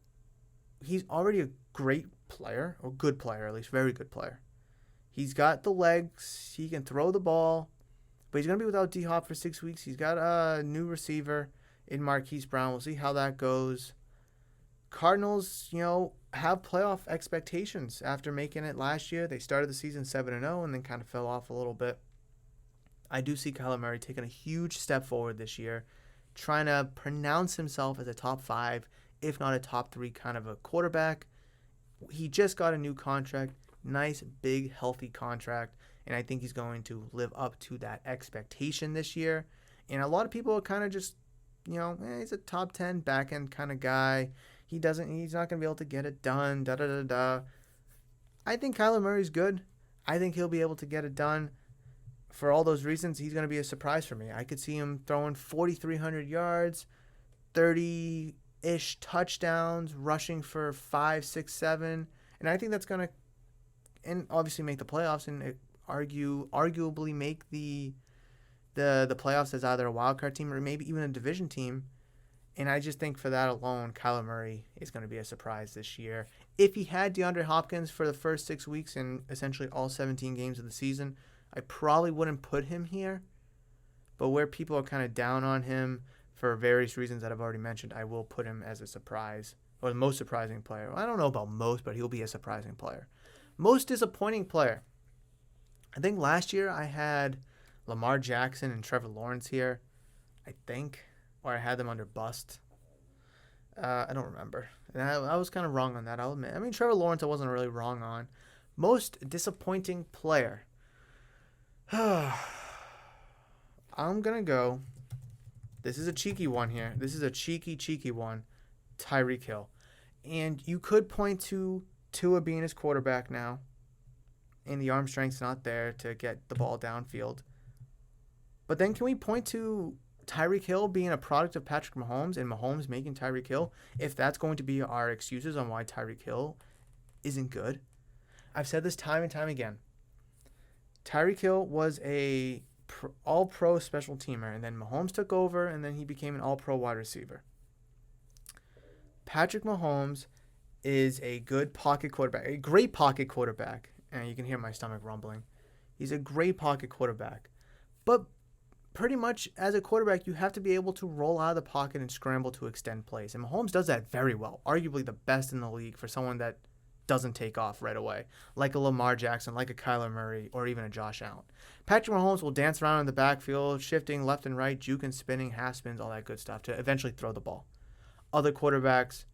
he's already a great player, or good player at least, very good player. He's got the legs, he can throw the ball, but he's going to be without D-Hop for 6 weeks. He's got a new receiver in Marquise Brown. We'll see how that goes. Cardinals, have playoff expectations after making it last year. They started the season 7-0 and then kind of fell off a little bit. I do see Kyler Murray taking a huge step forward this year, trying to pronounce himself as a top 5, if not a top 3 kind of a quarterback. He just got a new contract, nice, big, healthy contract, and I think he's going to live up to that expectation this year. And a lot of people are kind of just, he's a top 10 back-end kind of guy. He's not going to be able to get it done, I think Kyler Murray's good. I think he'll be able to get it done. For all those reasons, he's going to be a surprise for me. I could see him throwing 4,300 yards, 30-ish touchdowns, rushing for 5, 6, 7. And I think that's going to, and obviously make the playoffs and arguably make the playoffs as either a wild card team or maybe even a division team. And I just think for that alone, Kyler Murray is going to be a surprise this year. If he had DeAndre Hopkins for the first 6 weeks and essentially all 17 games of the season, I probably wouldn't put him here. But where people are kind of down on him for various reasons that I've already mentioned, I will put him as a surprise or the most surprising player. Well, I don't know about most, but he'll be a surprising player. Most disappointing player. I think last year I had Lamar Jackson and Trevor Lawrence here, I think. Or I had them under bust. I don't remember. And I was kind of wrong on that, I'll admit. I mean, Trevor Lawrence I wasn't really wrong on. Most disappointing player. I'm going to go. This is a cheeky one here. This is a cheeky one. Tyreek Hill. And you could point to Tua being his quarterback now. And the arm strength's not there to get the ball downfield. But then can we point to Tyreek Hill being a product of Patrick Mahomes and Mahomes making Tyreek Hill, if that's going to be our excuses on why Tyreek Hill isn't good? I've said this time and time again. Tyreek Hill was a all-pro special teamer, and then Mahomes took over, and then he became an all-pro wide receiver. Patrick Mahomes is a good pocket quarterback, a great pocket quarterback. And you can hear my stomach rumbling. He's a great pocket quarterback. But pretty much as a quarterback, you have to be able to roll out of the pocket and scramble to extend plays. And Mahomes does that very well, arguably the best in the league for someone that doesn't take off right away, like a Lamar Jackson, like a Kyler Murray, or even a Josh Allen. Patrick Mahomes will dance around in the backfield, shifting left and right, juking, spinning, half spins, all that good stuff to eventually throw the ball. Other quarterbacks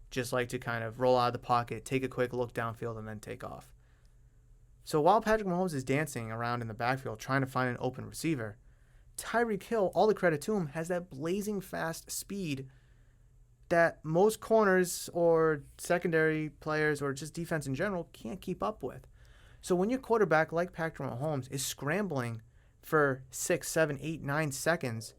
just like to kind of roll out of the pocket, take a quick look downfield, and then take off. So while Patrick Mahomes is dancing around in the backfield trying to find an open receiver, Tyreek Hill, all the credit to him, has that blazing fast speed that most corners or secondary players or just defense in general can't keep up with. So when your quarterback like Patrick Mahomes is scrambling for 6, 7, 8, 9 seconds,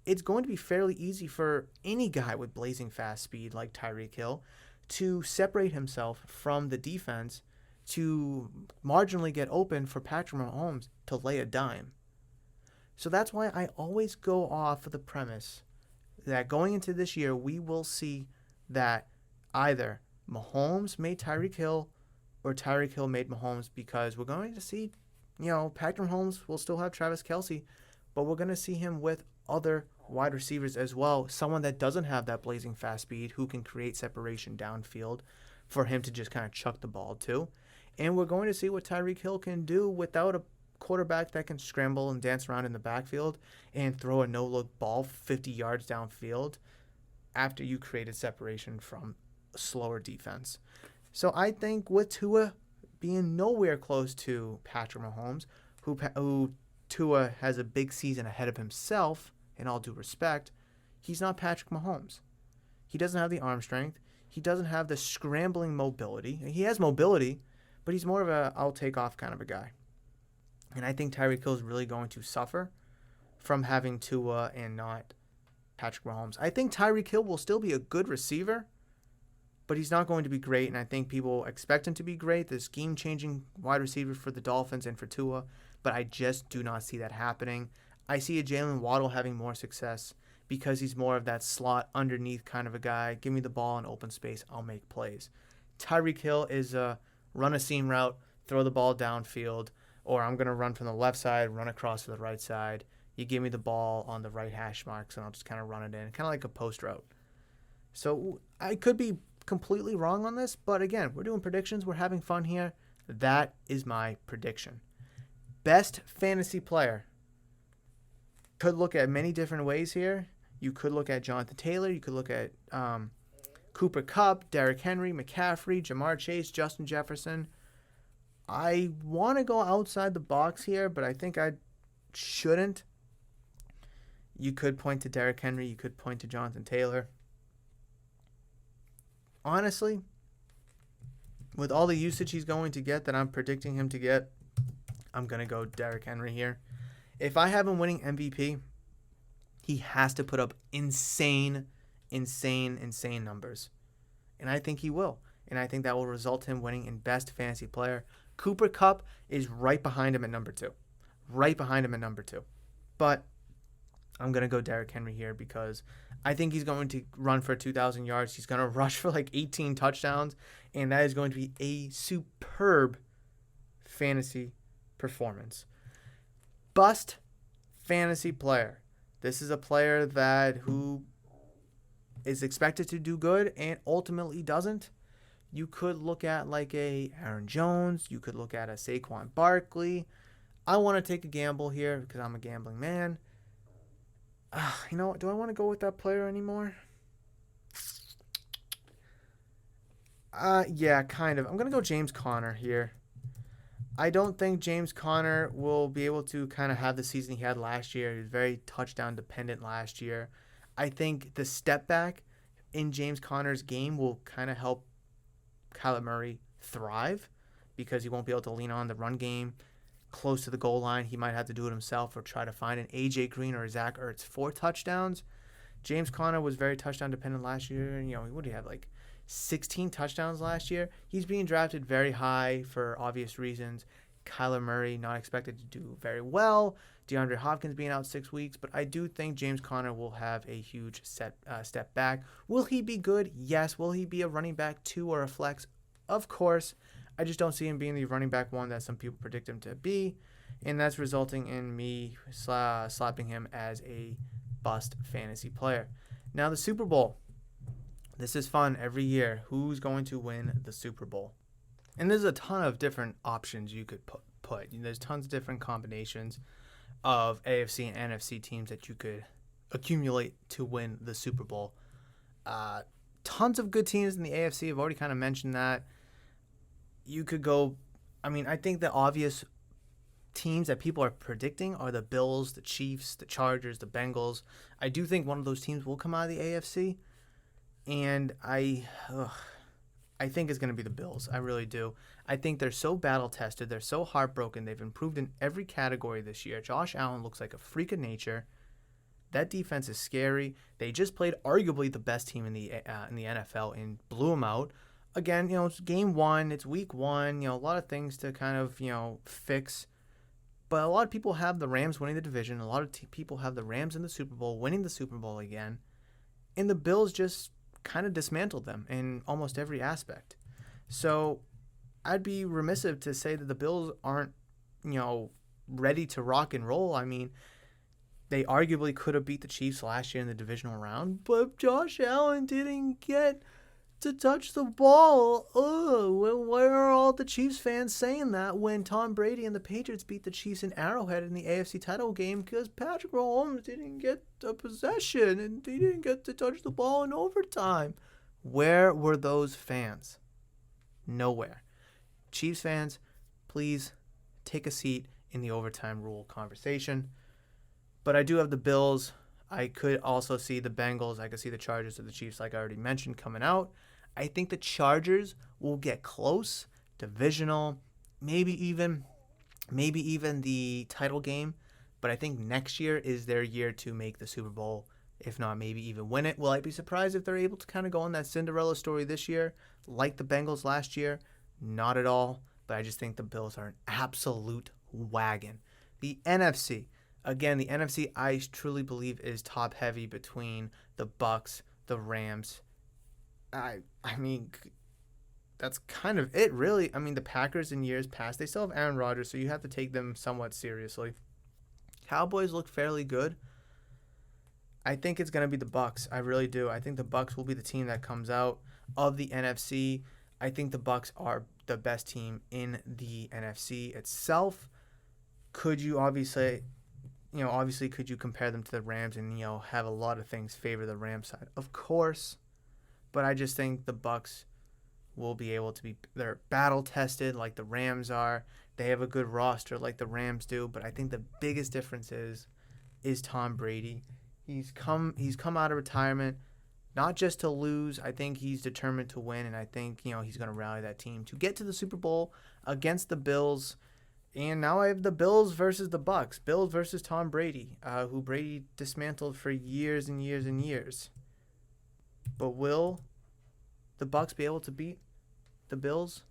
it's going to be fairly easy for any guy with blazing fast speed like Tyreek Hill to separate himself from the defense to marginally get open for Patrick Mahomes to lay a dime. So that's why I always go off of the premise that going into this year, we will see that either Mahomes made Tyreek Hill or Tyreek Hill made Mahomes, because we're going to see, Patrick Mahomes will still have Travis Kelce, but we're going to see him with other wide receivers as well, someone that doesn't have that blazing fast speed who can create separation downfield for him to just kind of chuck the ball to. And we're going to see what Tyreek Hill can do without a quarterback that can scramble and dance around in the backfield and throw a no-look ball 50 yards downfield after you created separation from a slower defense. So I think with Tua being nowhere close to Patrick Mahomes, who Tua has a big season ahead of himself, in all due respect, he's not Patrick Mahomes. He doesn't have the arm strength. He doesn't have the scrambling mobility. He has mobility, but he's more of a I'll take off kind of a guy. And I think Tyreek Hill is really going to suffer from having Tua and not Patrick Mahomes. I think Tyreek Hill will still be a good receiver, but he's not going to be great. And I think people expect him to be great, the scheme-changing wide receiver for the Dolphins and for Tua, but I just do not see that happening. I see a Jalen Waddle having more success because he's more of that slot underneath kind of a guy. Give me the ball in open space, I'll make plays. Tyreek Hill is a run a seam route, throw the ball downfield, or I'm going to run from the left side, run across to the right side. You give me the ball on the right hash marks, and I'll just kind of run it in, kind of like a post route. So I could be completely wrong on this, but again, we're doing predictions. We're having fun here. That is my prediction. Best fantasy player. Could look at many different ways here. You could look at Jonathan Taylor. You could look at Cooper Kupp, Derrick Henry, McCaffrey, Jamar Chase, Justin Jefferson. I want to go outside the box here, but I think I shouldn't. You could point to Derrick Henry. You could point to Jonathan Taylor. Honestly, with all the usage he's going to get that I'm predicting him to get, I'm going to go Derrick Henry here. If I have him winning MVP, he has to put up insane numbers. And I think he will. And I think that will result in him winning in best fantasy player. Cooper Kupp is right behind him at number 2. But I'm going to go Derrick Henry here because I think he's going to run for 2,000 yards. He's going to rush for like 18 touchdowns. And that is going to be a superb fantasy performance. Bust fantasy player. This is a player who is expected to do good and ultimately doesn't. You could look at like a Aaron Jones. You could look at a Saquon Barkley. I want to take a gamble here because I'm a gambling man. You know what? Do I want to go with that player anymore? Yeah, kind of. I'm going to go James Conner here. I don't think James Conner will be able to kind of have the season he had last year. He was very touchdown dependent last year. I think the step back in James Conner's game will kind of help Kyler Murray thrive because he won't be able to lean on the run game close to the goal line. He might have to do it himself or try to find an A.J. Green or Zach Ertz for touchdowns. James Conner was very touchdown dependent last year. What did he have, like 16 touchdowns last year? He's being drafted very high for obvious reasons. Kyler Murray not expected to do very well. DeAndre Hopkins being out 6 weeks. But I do think James Conner will have a huge step back. Will he be good? Yes. Will he be a running back 2 or a flex? Of course. I just don't see him being the running back 1 that some people predict him to be. And that's resulting in me slapping him as a bust fantasy player. Now the Super Bowl. This is fun every year. Who's going to win the Super Bowl? And there's a ton of different options you could put. There's tons of different combinations of AFC and NFC teams that you could accumulate to win the Super Bowl. Tons of good teams in the AFC. I've already kind of mentioned that. You could go, I think the obvious teams that people are predicting are the Bills, the Chiefs, the Chargers, the Bengals. I do think one of those teams will come out of the AFC, and I think it's going to be the Bills. I really do. I think they're so battle-tested. They're so heartbroken. They've improved in every category this year. Josh Allen looks like a freak of nature. That defense is scary. They just played arguably the best team in the NFL and blew them out. Again, it's game 1. It's week 1. A lot of things to kind of, fix. But a lot of people have the Rams winning the division. A lot of people have the Rams in the Super Bowl, winning the Super Bowl again. And the Bills just kind of dismantled them in almost every aspect. So I'd be remiss to say that the Bills aren't, ready to rock and roll. They arguably could have beat the Chiefs last year in the divisional round, but Josh Allen didn't get to touch the ball. Where are all the Chiefs fans saying that when Tom Brady and the Patriots beat the Chiefs in Arrowhead in the AFC title game because Patrick Mahomes didn't get a possession and he didn't get to touch the ball in overtime? Where were those fans? Nowhere. Chiefs fans, please take a seat in the overtime rule conversation. But I do have the Bills. I could also see the Bengals. I could see the Chargers or the Chiefs, like I already mentioned, coming out. I think the Chargers will get close, divisional, maybe even the title game. But I think next year is their year to make the Super Bowl, if not maybe even win it. Will I be surprised if they're able to kind of go on that Cinderella story this year, like the Bengals last year? Not at all. But I just think the Bills are an absolute wagon. The NFC. Again, the NFC, I truly believe, is top-heavy between the Bucs, the Rams. I mean, that's kind of it, really. The Packers in years past, they still have Aaron Rodgers, so you have to take them somewhat seriously. Cowboys look fairly good. I think it's going to be the Bucs. I really do. I think the Bucs will be the team that comes out of the NFC. I think the Bucs are the best team in the NFC itself. Could you obviously could you compare them to the Rams and, have a lot of things favor the Rams side? Of course. But I just think the Bucs will be able to be, they're battle-tested like the Rams are. They have a good roster like the Rams do. But I think the biggest difference is Tom Brady. He's come out of retirement not just to lose. I think he's determined to win, and I think, he's going to rally that team to get to the Super Bowl against the Bills. And now I have the Bills versus the Bucs. Bills versus Tom Brady, who Brady dismantled for years and years and years. But will the Bucs be able to beat the Bills?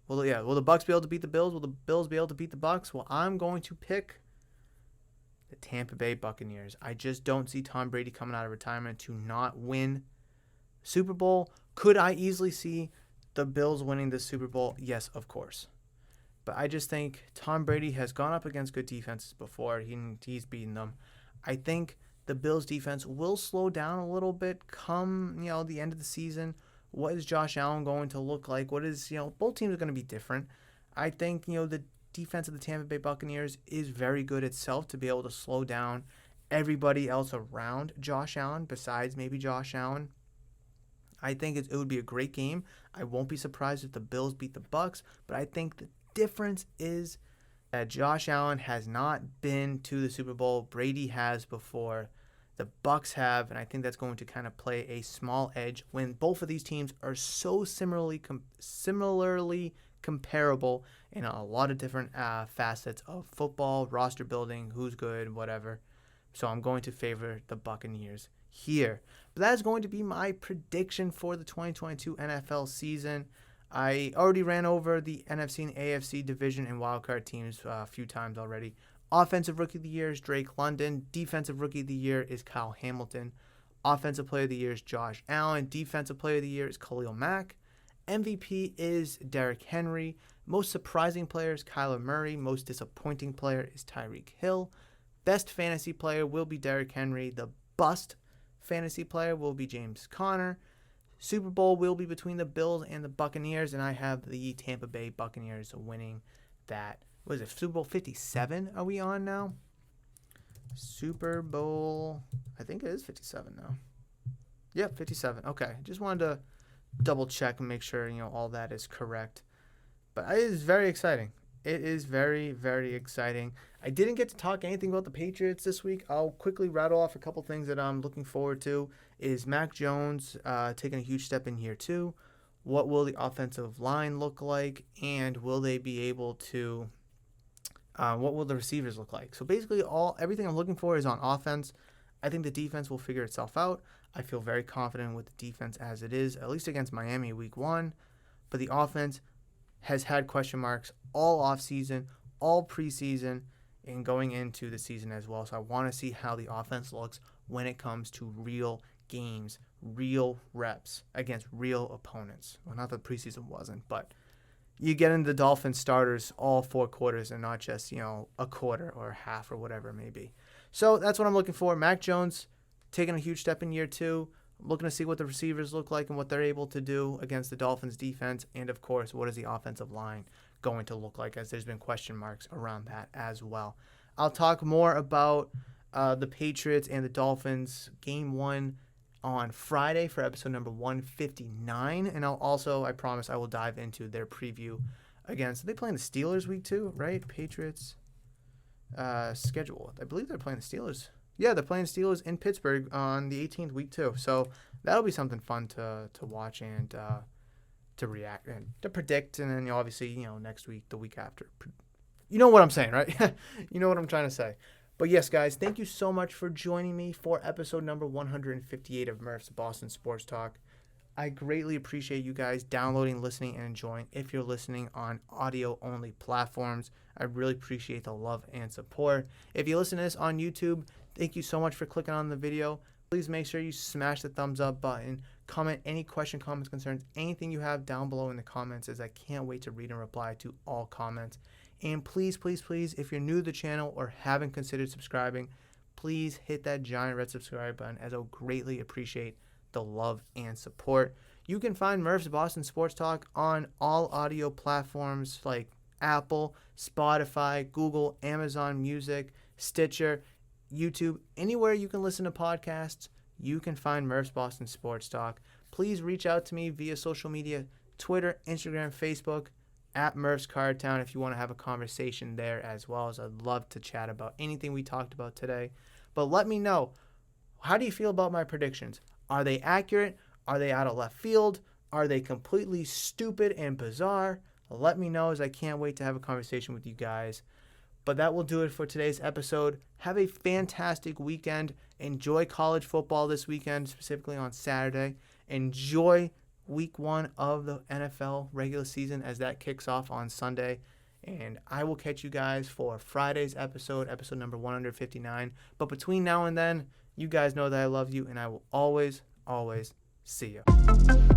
Will the Bucs be able to beat the Bills? Will the Bills be able to beat the Bucs? Well, I'm going to pick the Tampa Bay Buccaneers. I just don't see Tom Brady coming out of retirement to not win Super Bowl. Could I easily see the Bills winning the Super Bowl? Yes, of course. But I just think Tom Brady has gone up against good defenses before. He's beaten them. I think the Bills defense will slow down a little bit come, the end of the season. What is Josh Allen going to look like? What is, both teams are going to be different. I think, the defense of the Tampa Bay Buccaneers is very good itself to be able to slow down everybody else around Josh Allen besides maybe Josh Allen. I think it would be a great game. I won't be surprised if the Bills beat the Bucs, but I think the difference is that Josh Allen has not been to the Super Bowl. Brady has before. The Bucs have, and I think that's going to kind of play a small edge when both of these teams are so similarly comparable in a lot of different facets of football, roster building, who's good, whatever. So I'm going to favor the Buccaneers here. But that is going to be my prediction for the 2022 NFL season. I already ran over the NFC and AFC division and wildcard teams a few times already. Offensive Rookie of the Year is Drake London. Defensive Rookie of the Year is Kyle Hamilton. Offensive Player of the Year is Josh Allen. Defensive Player of the Year is Khalil Mack. MVP is Derrick Henry. Most surprising player is Kyler Murray. Most disappointing player is Tyreek Hill. Best fantasy player will be Derrick Henry. The bust fantasy player will be James Conner. Super Bowl will be between the Bills and the Buccaneers, and I have the Tampa Bay Buccaneers winning that. What is it, Super Bowl 57 are we on now? Super Bowl, I think it is 57 now. Yep, 57. Okay, just wanted to double check and make sure, all that is correct. But it is very exciting. It is very, very exciting. I didn't get to talk anything about the Patriots this week. I'll quickly rattle off a couple things that I'm looking forward to. Is Mac Jones taking a huge step in year 2? What will the offensive line look like? And will they be able to... what will the receivers look like? So basically, everything I'm looking for is on offense. I think the defense will figure itself out. I feel very confident with the defense as it is, at least against Miami week 1. But the offense has had question marks all offseason, all preseason, and going into the season as well. So I want to see how the offense looks when it comes to real games, real reps against real opponents. Well, not that preseason wasn't, but you get into the Dolphins starters all 4 quarters and not just, a quarter or half or whatever it may be. So that's what I'm looking for. Mac Jones taking a huge step in year 2. I'm looking to see what the receivers look like and what they're able to do against the Dolphins defense. And, of course, what is the offensive line going to look like, as there's been question marks around that as well. I'll talk more about the Patriots and the Dolphins game 1 on Friday for episode number 159. And I promise I will dive into their preview against, are they playing the Steelers week 2, right? Patriots schedule. I believe they're playing the Steelers. Yeah, they're playing Steelers in Pittsburgh on the 18th week 2. So that'll be something fun to watch and to react and to predict. And then obviously, next week, the week after. You know what I'm saying, right? You know what I'm trying to say. But yes, guys, thank you so much for joining me for episode number 158 of Murph's Boston Sports Talk. I greatly appreciate you guys downloading, listening, and enjoying. If you're listening on audio-only platforms, I really appreciate the love and support. If you listen to this on YouTube, thank you so much for clicking on the video. Please make sure you smash the thumbs up button. Comment any question, comments, concerns, anything you have down below in the comments, as I can't wait to read and reply to all comments. And please, please, please, if you're new to the channel or haven't considered subscribing, please hit that giant red subscribe button, as I'll greatly appreciate the love and support. You can find Murph's Boston Sports Talk on all audio platforms like Apple, Spotify, Google, Amazon Music, Stitcher, YouTube. Anywhere you can listen to podcasts, you can find Murph's Boston Sports Talk. Please reach out to me via social media, Twitter, Instagram, Facebook, at Murph's Cardtown, if you want to have a conversation there as well, as I'd love to chat about anything we talked about today. But let me know, how do you feel about my predictions? Are they accurate? Are they out of left field? Are they completely stupid and bizarre? Let me know, as I can't wait to have a conversation with you guys. But that will do it for today's episode. Have a fantastic weekend. Enjoy college football this weekend, specifically on Saturday. Enjoy week 1 of the NFL regular season as that kicks off on Sunday. And I will catch you guys for Friday's episode number 159. But between now and then, you guys know that I love you, and I will always, always see you.